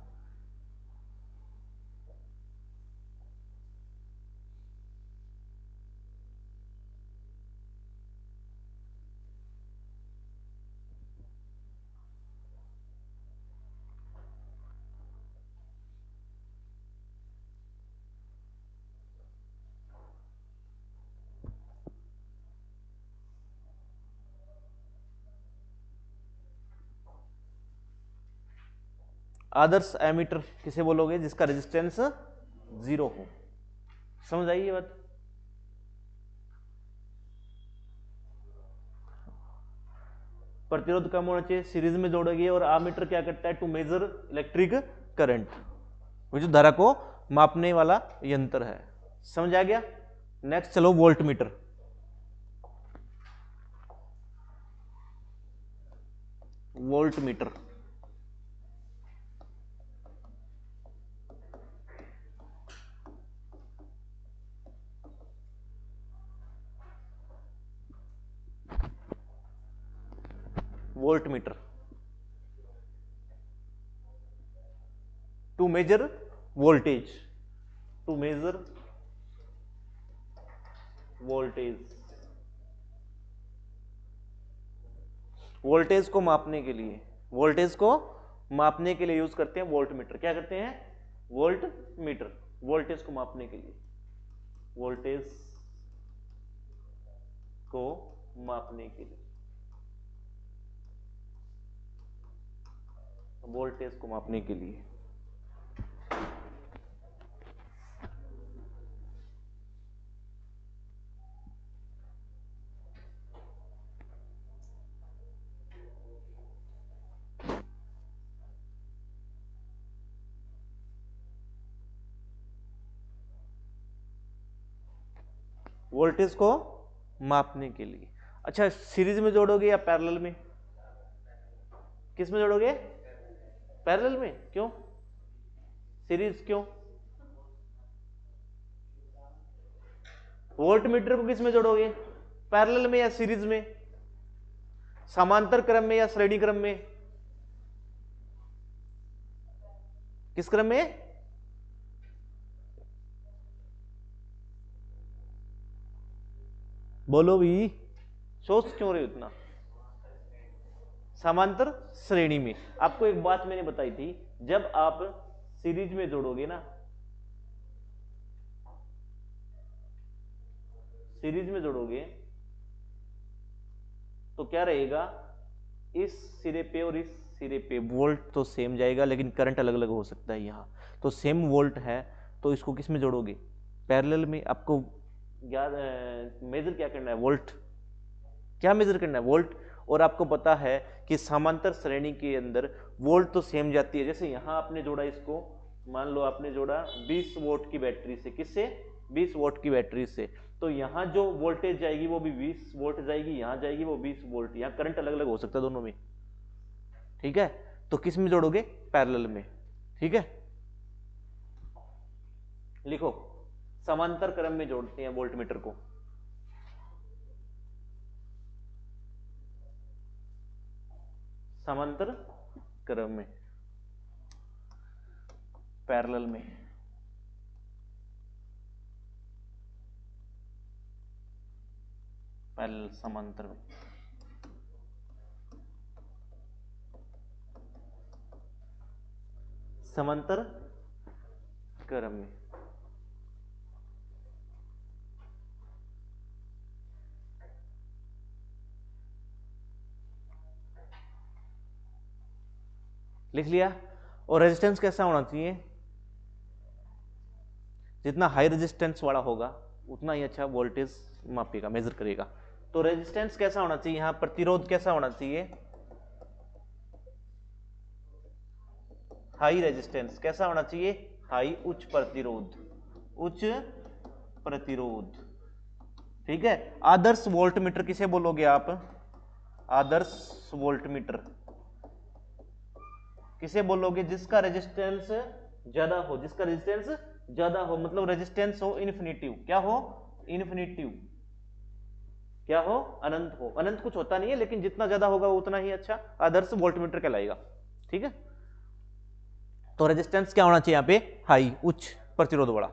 आदर्श एमीटर किसे बोलोगे? जिसका रेजिस्टेंस 0 हो। समझ आई ये बात? प्रतिरोध कम होना चाहिए, सीरीज में जोड़ोगे, और आमीटर क्या करता है? टू मेजर इलेक्ट्रिक करंट, वो जो धारा को मापने वाला यंत्र है। समझ आ गया? नेक्स्ट चलो voltmeter. Voltmeter, voltmeter to measure voltage, to measure voltage, voltage को मापने के लिए, वोल्टेज को मापने के लिए यूज करते हैं वोल्ट मीटर। क्या करते हैं? वोल्ट मीटर, वोल्टेज को मापने के लिए, वोल्टेज को मापने के लिए, वोल्टेज को मापने के लिए। वोल्टेज को मापने के लिए। अच्छा, सीरीज में जोड़ोगे या पैरेलल में? किस में जोड़ोगे? पैरेलल में। क्यों? सीरीज क्यों? वोल्ट मीटर को किस में जोड़ोगे? पैरेलल में या सीरीज में? समांतर क्रम में या श्रेणी क्रम में? किस क्रम में? बोलो भी, सोच क्यों रहे हो इतना? समांतर श्रेणी में। आपको एक बात मैंने बताई थी, जब आप सीरीज में जोड़ोगे ना, सीरीज में जोड़ोगे तो क्या रहेगा, इस सिरे पे और इस सिरे पे वोल्ट तो सेम जाएगा, लेकिन करंट अलग अलग हो सकता है। यहाँ तो सेम वोल्ट है, तो इसको किस में जोड़ोगे? पैरेलल में। आपको याद मेजर क्या करना है? वोल्ट। क्या मेजर करना है? वोल्ट। और आपको पता है कि समांतर श्रेणी के अंदर वोल्ट तो सेम जाती है। जैसे यहां आपने जोड़ा इसको, मान लो आपने जोड़ा 20 वोल्ट की बैटरी से। किससे? 20 वोल्ट की बैटरी से। तो यहां जो वोल्टेज जाएगी वो भी 20 वोल्ट जाएगी, यहां जाएगी वो 20 वोल्ट। यहां करंट अलग अलग हो सकता है दोनों में, ठीक है? तो किस में जोड़ोगे? पैरेलल में, ठीक है? लिखो, समांतर क्रम में जोड़ते हैं वोल्ट मीटर को। समांतर क्रम में, पैरेलल में। पैरेलल, समांतर में। समांतर क्रम में। लिख लिया? और रेजिस्टेंस कैसा होना चाहिए? जितना हाई रेजिस्टेंस वाला होगा उतना ही अच्छा वोल्टेज मापेगा, मेजर करेगा। तो रेजिस्टेंस कैसा होना चाहिए? यहां प्रतिरोध कैसा होना चाहिए? High resistance. कैसा होना चाहिए? हाई, उच्च प्रतिरोध। उच्च प्रतिरोध, ठीक है? आदर्श वोल्ट मीटर किसे बोलोगे आप? आदर्श वोल्ट मीटर किसे बोलोगे? जिसका रेजिस्टेंस ज्यादा हो, जिसका रेजिस्टेंस ज्यादा हो, मतलब रेजिस्टेंस हो इन्फिनिटिव। क्या हो? इन्फिनिटिव। क्या हो? अनंत हो। अनंत कुछ होता नहीं है, लेकिन जितना ज्यादा होगा उतना ही अच्छा आदर्श वोल्टमीटर कहलाएगा, ठीक है? तो रेजिस्टेंस क्या होना चाहिए यहां पे? हाई, उच्च प्रतिरोध वाला।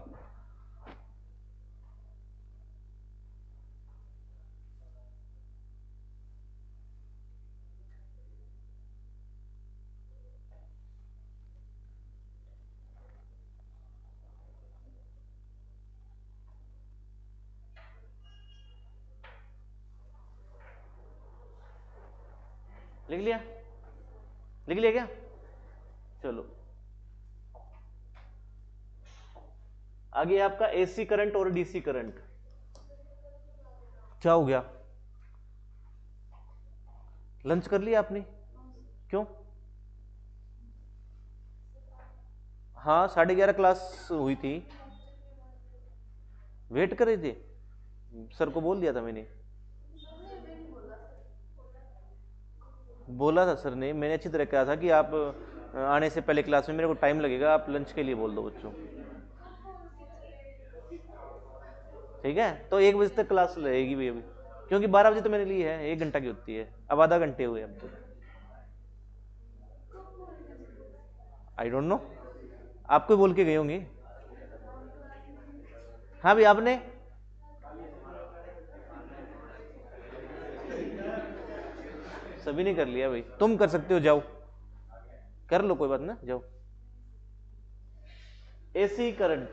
लिख लिया? लिख लिया क्या? चलो आगे आपका एसी करंट और डीसी करंट। क्या हो गया? लंच कर लिया आपने? क्यों? हाँ, 11:30 क्लास हुई थी। वेट कर रहे थे? सर को बोल दिया था मैंने। बोला था सर ने, मैंने अच्छी तरह कहा था कि आप आने से पहले क्लास में, मेरे को टाइम लगेगा, आप लंच के लिए बोल दो बच्चों, ठीक है? तो 1 बजे तक क्लास रहेगी भी अभी, क्योंकि 12 बजे तो मैंने ली है, 1 घंटा की होती है। अब आधा घंटे हुए अब तो। आई डोंट नो, आपको बोल के गए होंगे। हाँ भाई, आपने सभी ने कर लिया भाई, तुम कर सकते हो, जाओ कर लो, कोई बात ना, जाओ। AC current,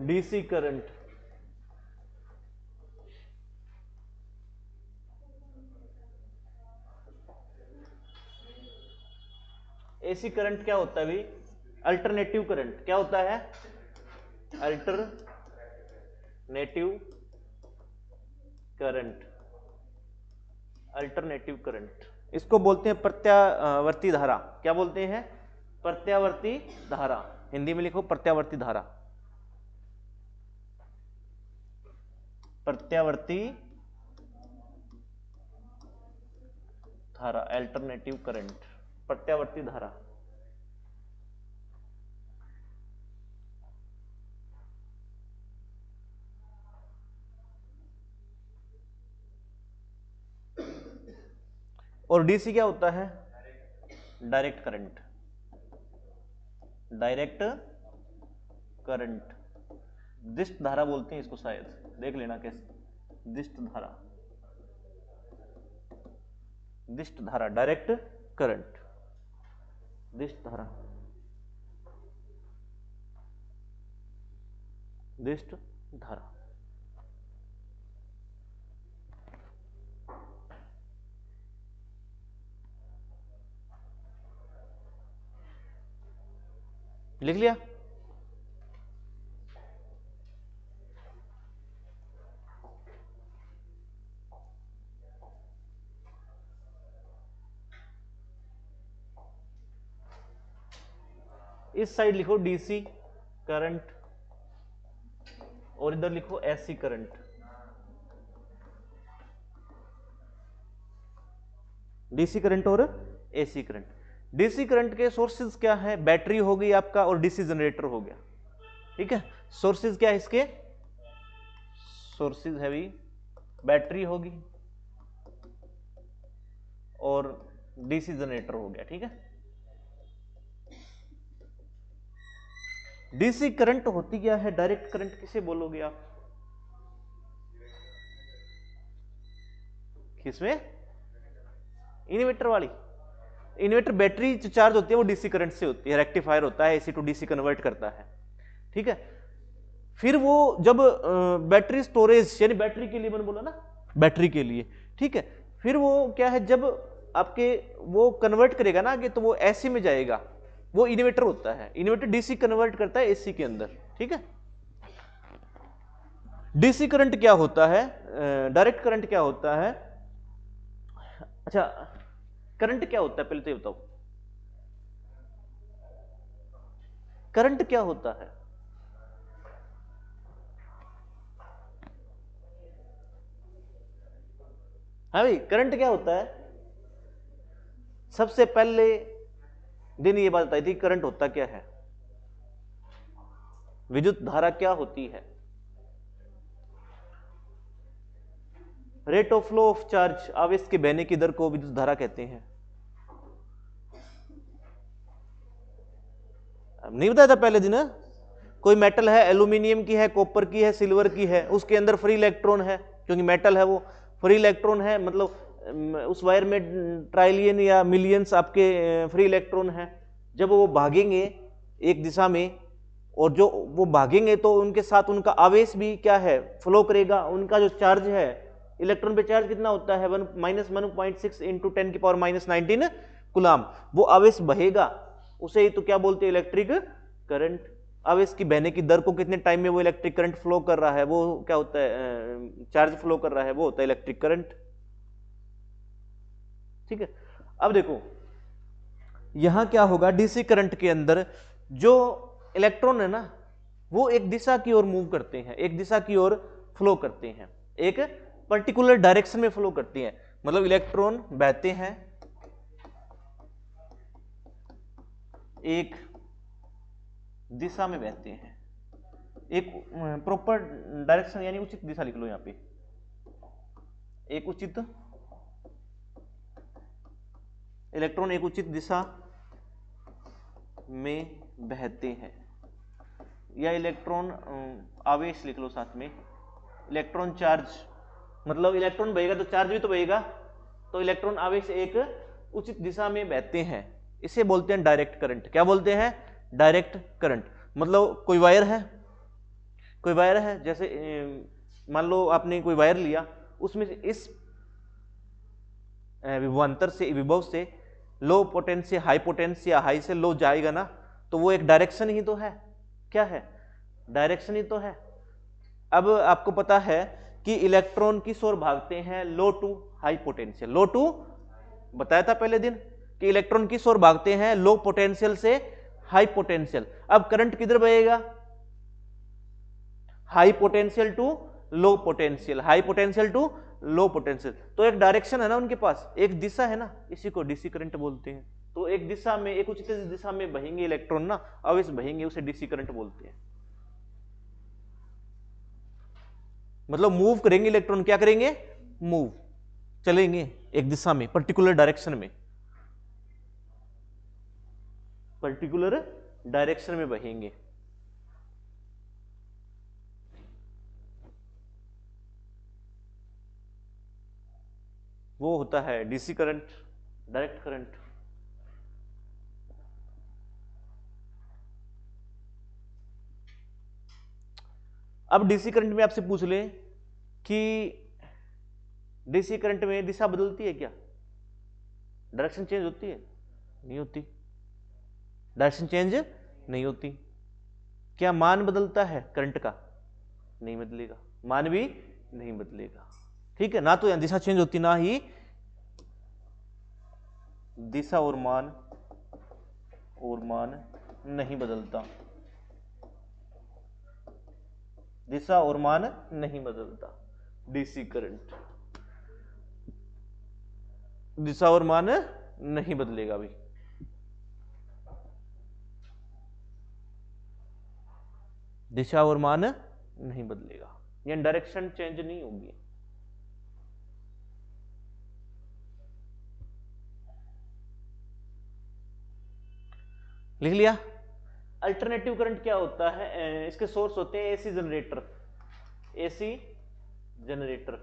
DC current. AC current क्या होता है भाई? Alternative current. क्या होता है? Alternative current. अल्टरनेटिव करंट, इसको बोलते हैं प्रत्यावर्ती धारा। क्या बोलते हैं? प्रत्यावर्ती धारा। हिंदी में लिखो प्रत्यावर्ती धारा, प्रत्यावर्ती धारा, अल्टरनेटिव करंट, प्रत्यावर्ती धारा। और डीसी क्या होता है? डायरेक्ट करंट, डायरेक्ट करंट, दिष्ट धारा बोलते हैं इसको, शायद देख लेना कैसे, दिष्ट धारा, दिष्ट धारा, डायरेक्ट करंट, दिष्ट धारा, दिष्ट धारा। लिख लिया? इस साइड लिखो डीसी करंट और इधर लिखो एसी करंट। डीसी करंट और एसी करंट। डीसी करंट के सोर्सेज क्या है? बैटरी हो गई आपका और डीसी जनरेटर हो गया, ठीक है। सोर्सेज क्या है इसके? सोर्सेज हैवी बैटरी होगी और डीसी जनरेटर हो गया, ठीक है। डीसी करंट होती क्या है? डायरेक्ट करंट किसे बोलोगे आप? किसमें? इन्वर्टर वाली। इन्वर्टर बैटरी जो चार्ज होती है वो डीसी करंट से होती है, रेक्टिफायर होता है, एसी टू डीसी कन्वर्ट करता है, ठीक है। फिर वो जब बैटरी स्टोरेज, यानी बैटरी के लिए मैंने बोला ना, बैटरी के लिए, ठीक है। फिर वो क्या है, जब आपके वो कन्वर्ट करेगा ना आगे, तो वो एसी में जाएगा, वो इन्वर्टर होता है। इन्वर्टर डीसी कन्वर्ट करता है एसी के अंदर, ठीक है। डीसी करंट क्या होता है? डायरेक्ट करंट क्या होता है? अच्छा, करंट क्या होता है पहले तो ये बताओ, करंट क्या होता है? हाँ भाई, करंट क्या होता है? सबसे पहले दिन ये बात बताई थी, करंट होता क्या है? विद्युत धारा क्या होती है? Rate of flow of charge, आवेश के बहने की दर को विद्युत धारा कहते हैं। नहीं बताया था पहले दिन? कोई मेटल है, एल्यूमिनियम की है, कॉपर की है, सिल्वर की है, उसके अंदर फ्री इलेक्ट्रॉन है, क्योंकि मेटल है वो, फ्री इलेक्ट्रॉन है, मतलब उस वायर में ट्राइलियन या मिलियंस आपके फ्री इलेक्ट्रॉन है। जब वो भागेंगे एक दिशा में, और जो वो भागेंगे तो उनके साथ उनका आवेश भी क्या है, फ्लो करेगा। उनका जो चार्ज है, इलेक्ट्रॉन पे चार्ज कितना होता है? -1.6 इंटू 10⁻⁹ कूलाम। वो आवेश बहेगा, उसे ही तो क्या बोलते हैं? Electric current. आवेश की बहने की दर को, कितने टाइम में वो इलेक्ट्रिक करंट फ्लो कर रहा है, वो क्या होता है? चार्ज फ्लो कर रहा है, वो होता है इलेक्ट्रिक करंट, ठीक है। अब देखो यहां क्या होगा, डीसी करंट के अंदर जो इलेक्ट्रॉन है ना, वो एक दिशा की ओर मूव करते हैं, एक दिशा की ओर फ्लो करते हैं, एक पर्टिकुलर डायरेक्शन में फ्लो करती हैं। मतलब इलेक्ट्रॉन बहते हैं एक दिशा में, बहते हैं एक प्रॉपर डायरेक्शन, यानी उचित दिशा लिख लो यहां पे, एक उचित, इलेक्ट्रॉन एक उचित दिशा में बहते हैं, या इलेक्ट्रॉन आवेश लिख लो साथ में, इलेक्ट्रॉन चार्ज, मतलब इलेक्ट्रॉन बहेगा तो चार्ज भी तो बहेगा, तो इलेक्ट्रॉन आवेश एक उचित दिशा में बहते हैं, इसे बोलते हैं डायरेक्ट करंट। क्या बोलते हैं? Direct current. मतलब कोई वायर है, कोई वायर है, जैसे मान लो आपने कोई वायर लिया, उसमें से इस विभवांतर से, विभव से लो पोटेंस से हाई पोटेंस, या हाई से लो जाएगा ना, तो वो एक डायरेक्शन ही तो है। क्या है? डायरेक्शन ही तो है। अब आपको पता है कि इलेक्ट्रॉन किस ओर भागते हैं? Low to high potential. Low to बताया था पहले दिन कि इलेक्ट्रॉन किस ओर भागते हैं? लो पोटेंशियल से हाई पोटेंशियल। अब करंट किधर बहेगा? High potential to low potential, high potential to low potential. तो एक डायरेक्शन है ना उनके पास, एक दिशा है ना, इसी को डीसी करंट बोलते हैं। तो एक दिशा में, एक उचित दिशा में बहेंगे इलेक्ट्रॉन ना, अब इस बहेंगे उसे डीसी करंट बोलते हैं। मतलब मूव करेंगे इलेक्ट्रॉन, क्या करेंगे? मूव, चलेंगे एक दिशा में, पर्टिकुलर डायरेक्शन में, पर्टिकुलर डायरेक्शन में बहेंगे। वो होता है डीसी करंट, डायरेक्ट करंट। अब डीसी करंट में आपसे पूछ ले कि डीसी करंट में दिशा बदलती है क्या? डायरेक्शन चेंज होती है? नहीं होती, डायरेक्शन चेंज नहीं होती। क्या मान बदलता है करंट का? नहीं बदलेगा, मान भी नहीं बदलेगा। ठीक है ना, तो यहां दिशा चेंज होती, ना ही दिशा और मान नहीं बदलता, दिशा और मान नहीं बदलता। डीसी करंट दिशा और मान नहीं बदलेगा भाई। दिशा और मान नहीं बदलेगा, ये डायरेक्शन चेंज नहीं होगी। लिख लिया। अल्टरनेटिव करंट क्या होता है? इसके सोर्स होते हैं AC generator, AC generator,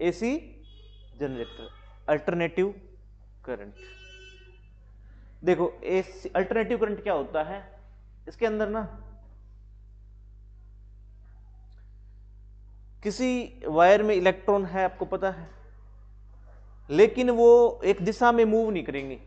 AC generator. Alternative current, देखो एसी अल्टरनेटिव करंट क्या होता है? इसके अंदर ना किसी वायर में इलेक्ट्रॉन है, आपको पता है, लेकिन वो एक दिशा में मूव नहीं करेंगे,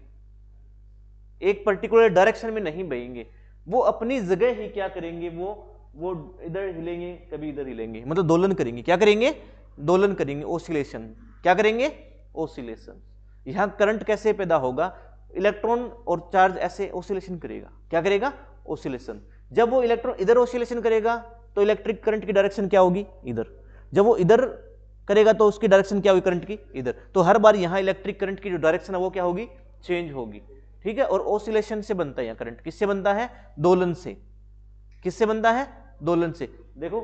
एक पर्टिकुलर डायरेक्शन में नहीं बहेंगे, वो अपनी जगह ही क्या करेंगे, वो इधर हिलेंगे, कभी इधर हिलेंगे, मतलब दोलन करेंगे। क्या करेंगे? दोलन करेंगे, ओसिलेशन। क्या करेंगे? ओसिलेशन। यहां करंट कैसे पैदा होगा? इलेक्ट्रॉन और चार्ज ऐसे ओसिलेशन करेगा। क्या करेगा? ओसिलेशन। जब वो इलेक्ट्रॉन इधर ओसिलेशन करेगा तो इलेक्ट्रिक करंट की डायरेक्शन क्या होगी? इधर। जब वो इधर करेगा तो उसकी डायरेक्शन क्या होगी करंट की? इधर। तो हर बार यहां इलेक्ट्रिक करंट की जो डायरेक्शन है वो क्या होगी? चेंज होगी। ठीक है, और ओसिलेशन से बनता है यहां करंट। किससे बनता है? दोलन से। किससे बनता है? दोलन से। देखो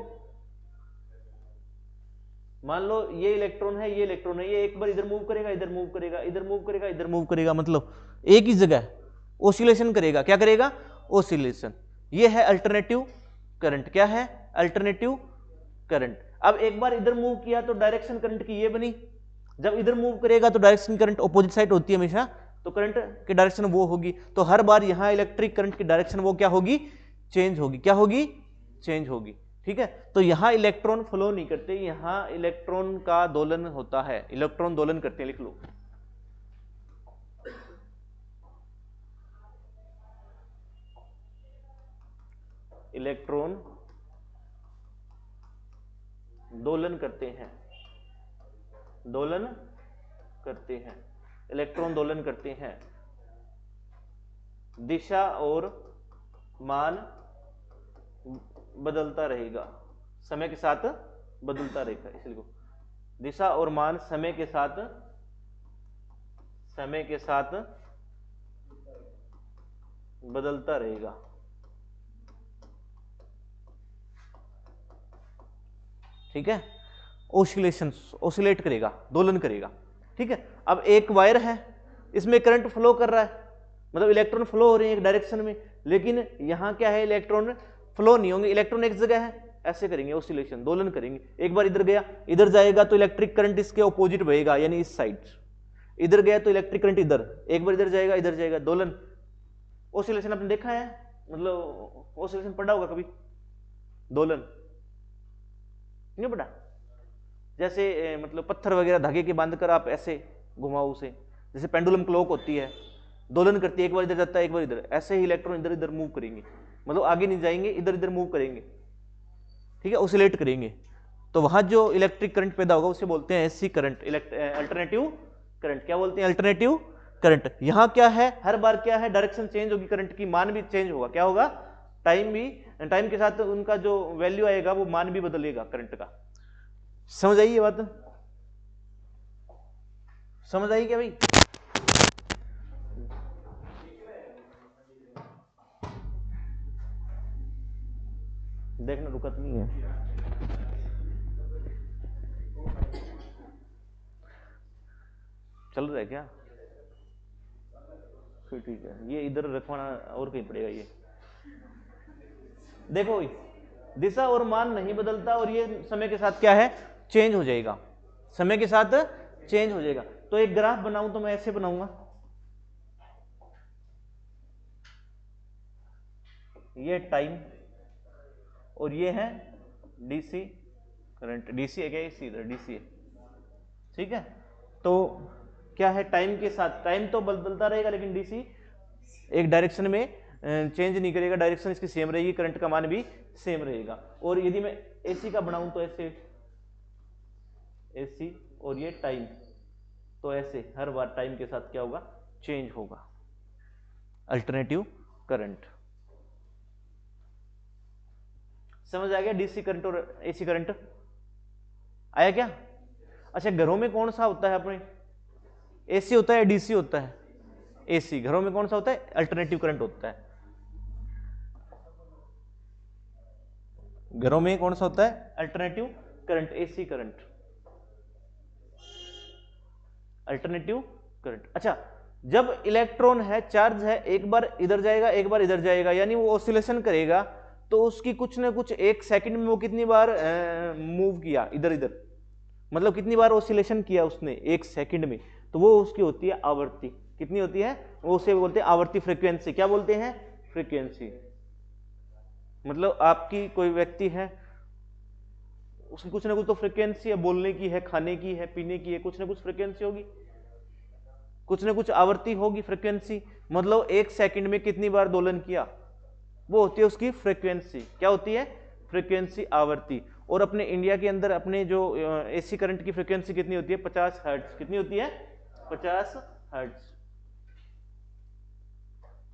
मान लो ये इलेक्ट्रॉन है, ये इलेक्ट्रॉन है, ये एक बार इधर मूव करेगा, इधर मूव करेगा, इधर मूव करेगा, इधर मूव करेगा, मतलब एक ही जगह ओसिलेशन करेगा। क्या करेगा? ओसिलेशन। ये है अल्टरनेटिव करंट। क्या है? Alternative current. अब एक बार इधर मूव किया तो डायरेक्शन करंट की ये बनी, जब इधर मूव करेगा तो डायरेक्शन करंट ऑपोजिट साइड होती है हमेशा, तो करंट की डायरेक्शन वो होगी। तो हर बार यहां इलेक्ट्रिक करंट की डायरेक्शन वो क्या होगी? चेंज होगी। क्या होगी? चेंज होगी। ठीक है, तो यहां इलेक्ट्रॉन फ्लो नहीं करते, यहां इलेक्ट्रॉन का दोलन होता है, इलेक्ट्रॉन दोलन करते हैं। लिख लो, इलेक्ट्रॉन दोलन करते हैं, दोलन करते हैं, इलेक्ट्रॉन दोलन करते हैं। दिशा और मान बदलता रहेगा, समय के साथ बदलता रहेगा, इसलिए दिशा और मान समय के साथ बदलता रहेगा। ठीक है, ओसिलेशन, ओसिलेट करेगा, दोलन करेगा। ठीक है, अब एक वायर है, इसमें करंट फ्लो कर रहा है, मतलब इलेक्ट्रॉन फ्लो हो रहे हैं एक डायरेक्शन में, लेकिन यहां क्या है? इलेक्ट्रॉन फ्लो नहीं होंगे, इलेक्ट्रॉन एक जगह है, ऐसे करेंगे ओसिलेशन, दोलन करेंगे। एक बार इधर गया, इधर जाएगा तो इलेक्ट्रिक करंट इसके ऑपोजिट बहेगा, यानी इस साइड। इधर गया तो इलेक्ट्रिक करंट इधर, एक बार इधर जाएगा, दोलन। ओसिलेशन आपने देखा है, मतलब ओसिलेशन पढ़ा होगा कभी, दोलन नहीं पढ़ा? जैसे मतलब पत्थर वगैरह धागे के बांध कर आप ऐसे घुमाओ उसे, जैसे पेंडुलम क्लॉक होती है, दोलन करती है, एक बार इधर जाता है, एक बार इधर, ऐसे ही इलेक्ट्रॉन इधर इधर मूव करेंगे, मतलब आगे नहीं जाएंगे, इधर इधर मूव करेंगे। ठीक है, ओसिलेट करेंगे, तो वहां जो इलेक्ट्रिक करंट पैदा होगा उसे बोलते हैं एसी करंट, अल्टरनेटिव करंट। क्या बोलते हैं? Alternative current. यहां क्या है, हर बार क्या है, डायरेक्शन चेंज होगी, करंट की मान भी चेंज होगा, क्या होगा, टाइम के साथ उनका जो वैल्यू आएगा वो मान भी बदलेगा करंट का। समझ आई ये बात, समझ आई क्या भाई? देखना रुकत नहीं है, चल रहा है क्या? फिर ठीक है, ये इधर रखवाना और कहीं पड़ेगा ये। देखो दिशा और मान नहीं बदलता और ये समय के साथ क्या है, चेंज हो जाएगा, समय के साथ चेंज हो जाएगा। तो एक ग्राफ बनाऊं तो मैं ऐसे बनाऊंगा, ये टाइम और ये है डीसी करंट, डीसी है क्या, इसी इधर डीसी है, ठीक है। तो क्या है, टाइम के साथ, टाइम तो बदलता रहेगा लेकिन डीसी एक डायरेक्शन में चेंज नहीं करेगा, डायरेक्शन इसकी सेम रहेगी, करंट का मान भी सेम रहेगा। और यदि मैं एसी का बनाऊं तो ऐसे एसी, और ये टाइम, तो ऐसे हर बार टाइम के साथ क्या होगा, चेंज होगा, अल्टरनेटिव करंट। समझ आ गया, डीसी करंट और एसी करंट आया क्या? अच्छा, घरों में कौन सा होता है अपने, एसी होता है, डीसी होता है, एसी। घरों में कौन सा होता है, अल्टरनेटिव करंट होता है। घरों में कौन सा होता है, alternative current, AC current, alternative current. अच्छा, जब इलेक्ट्रॉन है, चार्ज है, एक बार इधर जाएगा एक बार इधर जाएगा, यानी वो ऑसिलेशन करेगा, तो उसकी कुछ ना कुछ एक सेकंड में वो कितनी बार मूव किया इधर इधर, मतलब कितनी बार ऑसिलेशन किया उसने एक सेकंड में, तो वो उसकी होती है आवृत्ति। कितनी होती है, वो उसे बोलते हैं आवृत्ति, फ्रीक्वेंसी। क्या बोलते हैं, फ्रीक्वेंसी। मतलब आपकी कोई व्यक्ति है, उसकी कुछ ना कुछ तो फ्रीक्वेंसी है, बोलने की है, खाने की है, पीने की है, कुछ ना कुछ फ्रीक्वेंसी होगी, कुछ ना कुछ आवृत्ति होगी, फ्रीक्वेंसी। मतलब एक सेकंड में कितनी बार दोलन किया, वो होती है उसकी फ्रीक्वेंसी। क्या होती है, फ्रीक्वेंसी, आवृत्ति। और अपने इंडिया के अंदर अपने जो एसी करंट की फ्रीक्वेंसी कितनी होती है, 50 हर्ट्ज। कितनी होती है, 50 हर्ट्ज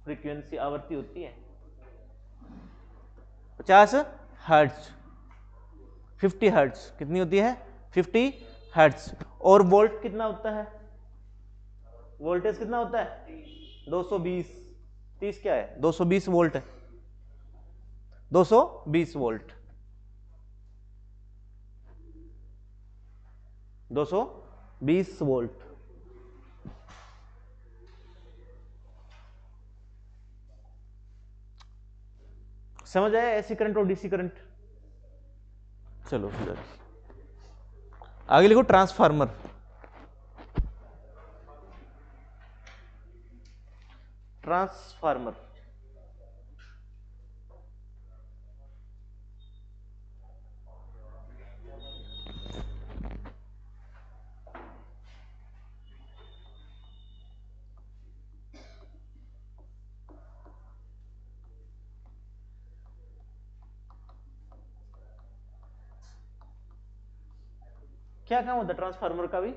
फ्रीक्वेंसी, आवृत्ति होती है 50 हर्ट्ज। 50 हर्ट्ज कितनी होती है, 50 हर्ट्ज। और वोल्ट कितना होता है, वोल्टेज कितना होता है, 220, 30 क्या है, 220 वोल्ट है, 220 वोल्ट, 220 वोल्ट। समझ आया, एसी करंट और डीसी करंट। चलो फिर आगे लिखो, ट्रांसफार्मर। ट्रांसफार्मर, क्या काम होता है ट्रांसफार्मर का भी,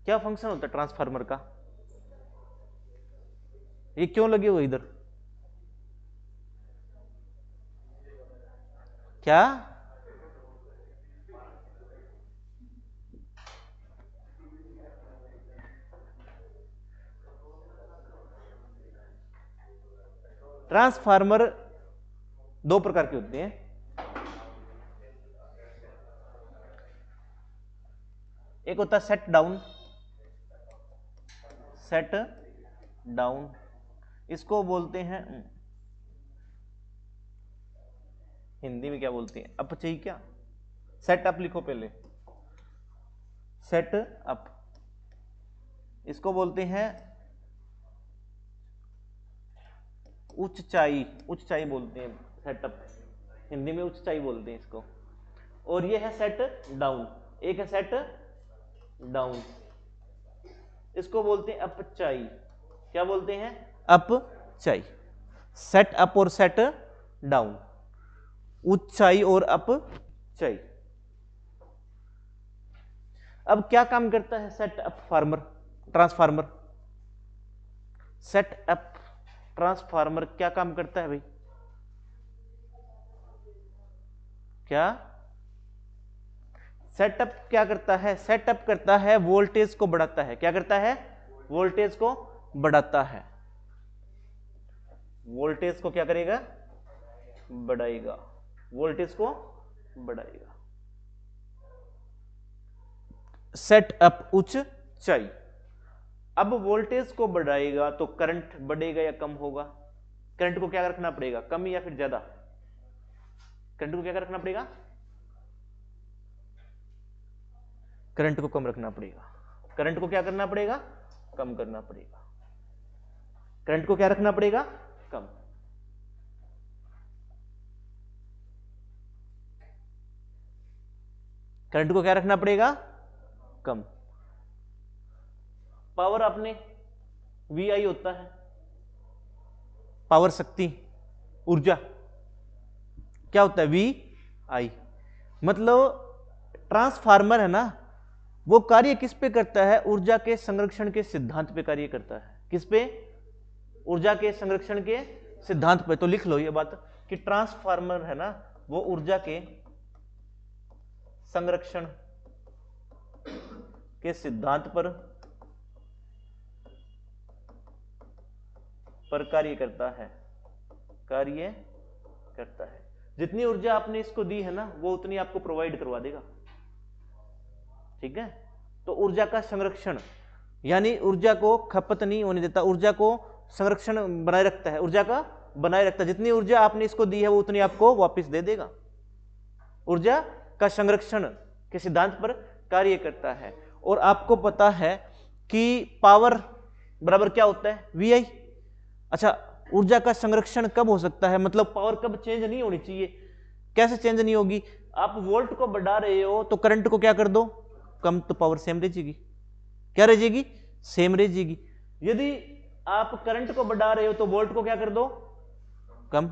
क्या फंक्शन होता है ट्रांसफार्मर का, ये क्यों लगे हुए इधर, क्या ट्रांसफार्मर दो प्रकार के होते हैं, एक होता है सेट डाउन, सेट डाउन, इसको बोलते हैं, हिंदी में क्या बोलते हैं, अपचयी। क्या, सेट अप लिखो पहले, सेट अप, इसको बोलते हैं उच्चाई, उच्चाई बोलते हैं सेटअप, हिंदी में उच्चाई बोलते हैं इसको। और ये है सेट डाउन, एक है सेट डाउन, इसको बोलते हैं अपचाई। क्या बोलते हैं, अपचाई। सेट अप और सेट डाउन, उच्चाई और अपचाई। अब क्या काम करता है set up farmer transformer? Set up transformer क्या काम करता है भाई? क्या सेटअप क्या करता है? सेटअप करता है वोल्टेज को बढ़ाता है। क्या करता है? वोल्टेज को बढ़ाता है। वोल्टेज को क्या करेगा? बढ़ाएगा। वोल्टेज को बढ़ाएगा। सेटअप ऊंचाई। अब वोल्टेज को बढ़ाएगा तो करंट बढ़ेगा या कम होगा? करंट को क्या रखना पड़ेगा? कम या फिर ज्यादा? करंट को क्या रखना पड़ेगा? करंट को कम रखना पड़ेगा। करंट को क्या करना पड़ेगा? कम करना पड़ेगा। करंट को क्या रखना पड़ेगा? कम। करंट को क्या रखना पड़ेगा? कम। पावर आपने VI होता है, पावर शक्ति, ऊर्जा क्या होता है? VI। मतलब ट्रांसफार्मर है ना, वो कार्य किस पे करता है? ऊर्जा के संरक्षण के सिद्धांत पे कार्य करता है। किस पे? ऊर्जा के संरक्षण के सिद्धांत पे। तो लिख लो ये बात कि ट्रांसफार्मर है ना, वो ऊर्जा के संरक्षण के सिद्धांत पर कार्य करता है। कार्य करता है। जितनी ऊर्जा आपने इसको दी है ना, वो उतनी आपको प्रोवाइड करवा देगा। ठीक है? तो ऊर्जा का संरक्षण यानी ऊर्जा को खपत नहीं होने देता, ऊर्जा को संरक्षण बनाए रखता है। ऊर्जा का बनाए रखता है। जितनी ऊर्जा आपने इसको दी है वो उतनी आपको वापस दे देगा। ऊर्जा का संरक्षण के सिद्धांत पर कार्य करता है। और आपको पता है कि पावर बराबर क्या होता है? VI। अच्छा, ऊर्जा का संरक्षण कब हो सकता है? मतलब पावर कब चेंज नहीं होनी चाहिए? कैसे चेंज नहीं होगी? आप वोल्ट को बढ़ा रहे हो तो करंट को क्या कर दो? कम। तो पावर सेम रह जाएगी। क्या रह जाएगी? सेम रह जाएगी। यदि आप करंट को बढ़ा रहे हो तो वोल्ट को क्या कर दो? कम।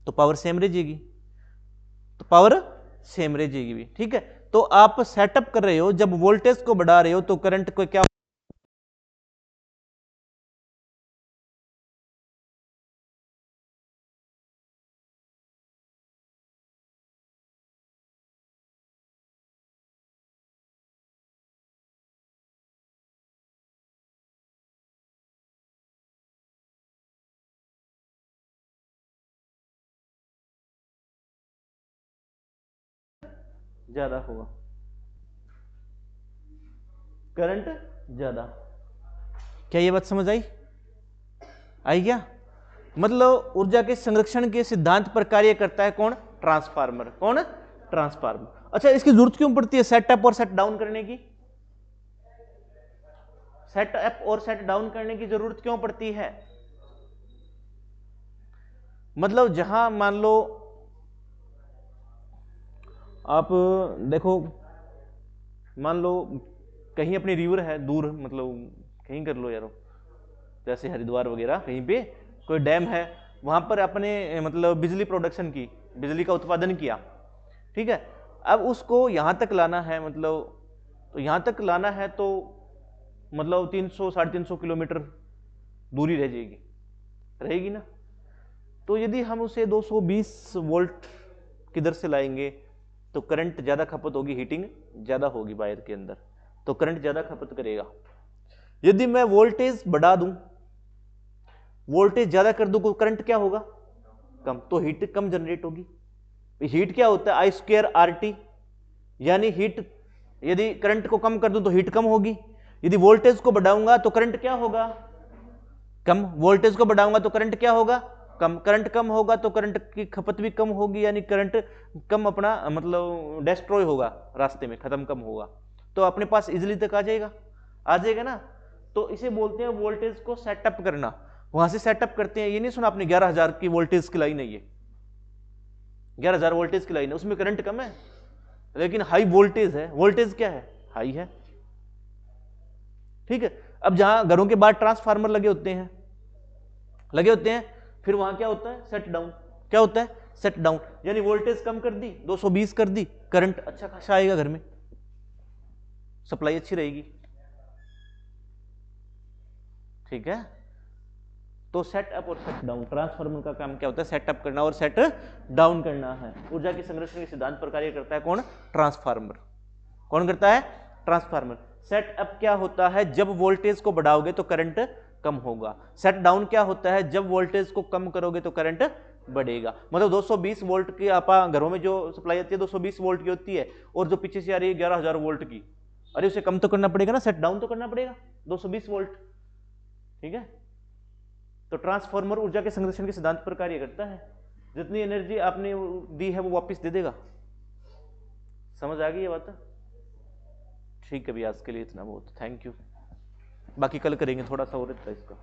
तो पावर सेम रह जाएगी। तो पावर सेम रह जाएगी भी। ठीक है? तो आप सेटअप कर रहे हो, जब वोल्टेज को बढ़ा रहे हो तो करंट को क्या ज्यादा होगा? करंट ज्यादा। क्या ये बात समझ आई? आई क्या? मतलब ऊर्जा के संरक्षण के सिद्धांत पर कार्य करता है कौन? ट्रांसफार्मर। कौन? ट्रांसफार्मर। अच्छा, इसकी जरूरत क्यों पड़ती है सेट अप और सेट डाउन करने की? सेट अप और सेट डाउन करने की जरूरत क्यों पड़ती है? मतलब जहां मान लो आप देखो, मान लो कहीं अपनी रिवर है दूर, मतलब कहीं कर लो यारो, जैसे हरिद्वार वगैरह कहीं पे कोई डैम है, वहां पर अपने मतलब बिजली प्रोडक्शन की, बिजली का उत्पादन किया। ठीक है? अब उसको यहां तक लाना है, मतलब तो यहां तक लाना है तो मतलब 300-350 किलोमीटर दूरी रह जाएगी, रहेगी ना? तो यदि हम उसे 220 वोल्ट की दर से लाएंगे तो करंट ज्यादा खपत होगी, हीटिंग ज्यादा होगी वायर के अंदर, तो करंट ज्यादा खपत करेगा। यदि मैं वोल्टेज बढ़ा दूं, वोल्टेज ज्यादा कर दूं तो करंट क्या होगा? कम। तो हीट कम जनरेट होगी। हीट क्या होता है? I²RT, यानी हीट, यदि करंट को कम कर दूं तो हीट कम होगी। यदि वोल्टेज को बढ़ाऊंगा तो करंट क्या होगा? कम। वोल्टेज को बढ़ाऊंगा तो करंट क्या होगा? कम। करंट कम होगा तो करंट की खपत भी कम होगी, यानी करंट कम अपना मतलब डिस्ट्रॉय होगा, रास्ते में खत्म कम होगा, तो अपने पास इजिली तक आ जाएगा ना? तो इसे बोलते हैं वोल्टेज को सेटअप करना। वहां से सेटअप करते हैं। ये नहीं सुना आपने 11,000 की वोल्टेज की लाइन है, ये 11,000 वोल्टेज की लाइन है, उसमें करंट कम है लेकिन हाई वोल्टेज है। वोल्टेज क्या है? हाई है। ठीक है? अब जहां घरों के बाहर ट्रांसफार्मर लगे होते हैं, फिर वहां क्या होता है? Set down. क्या होता है? Set down. यानी वोल्टेज कम कर दी, 220 कर दी, करंट अच्छा खासा आएगा घर में, सप्लाई अच्छी रहेगी। ठीक है, तो सेट अप और सेट डाउन, ट्रांसफार्मर का काम क्या होता है? सेटअप करना और सेट डाउन करना है। ऊर्जा की संरक्षण के सिद्धांत पर कार्य करता है कौन? ट्रांसफार्मर। कौन करता है? ट्रांसफार्मर। सेट अप क्या होता है? जब वोल्टेज को बढ़ाओगे तो करंट कम होगा। सेट डाउन क्या होता है? जब वोल्टेज को कम करोगे तो करंट बढ़ेगा। मतलब 220 वोल्ट की आप घरों में जो सप्लाई आती है 220 वोल्ट की होती है, और जो पीछे से आ रही है 11,000 वोल्ट की, अरे उसे कम तो करना पड़ेगा ना, सेट डाउन तो करना पड़ेगा 220 वोल्ट। ठीक है, तो ट्रांसफार्मर ऊर्जा के संरक्षण के सिद्धांत पर कार्य करता है। जितनी एनर्जी आपने दी है वो वापस दे देगा। समझ आ गई ये बात? ठीक है, भी आज के लिए इतना बहुत, थैंक यू। बाकी कल करेंगे, थोड़ा सा और रहता है इसका।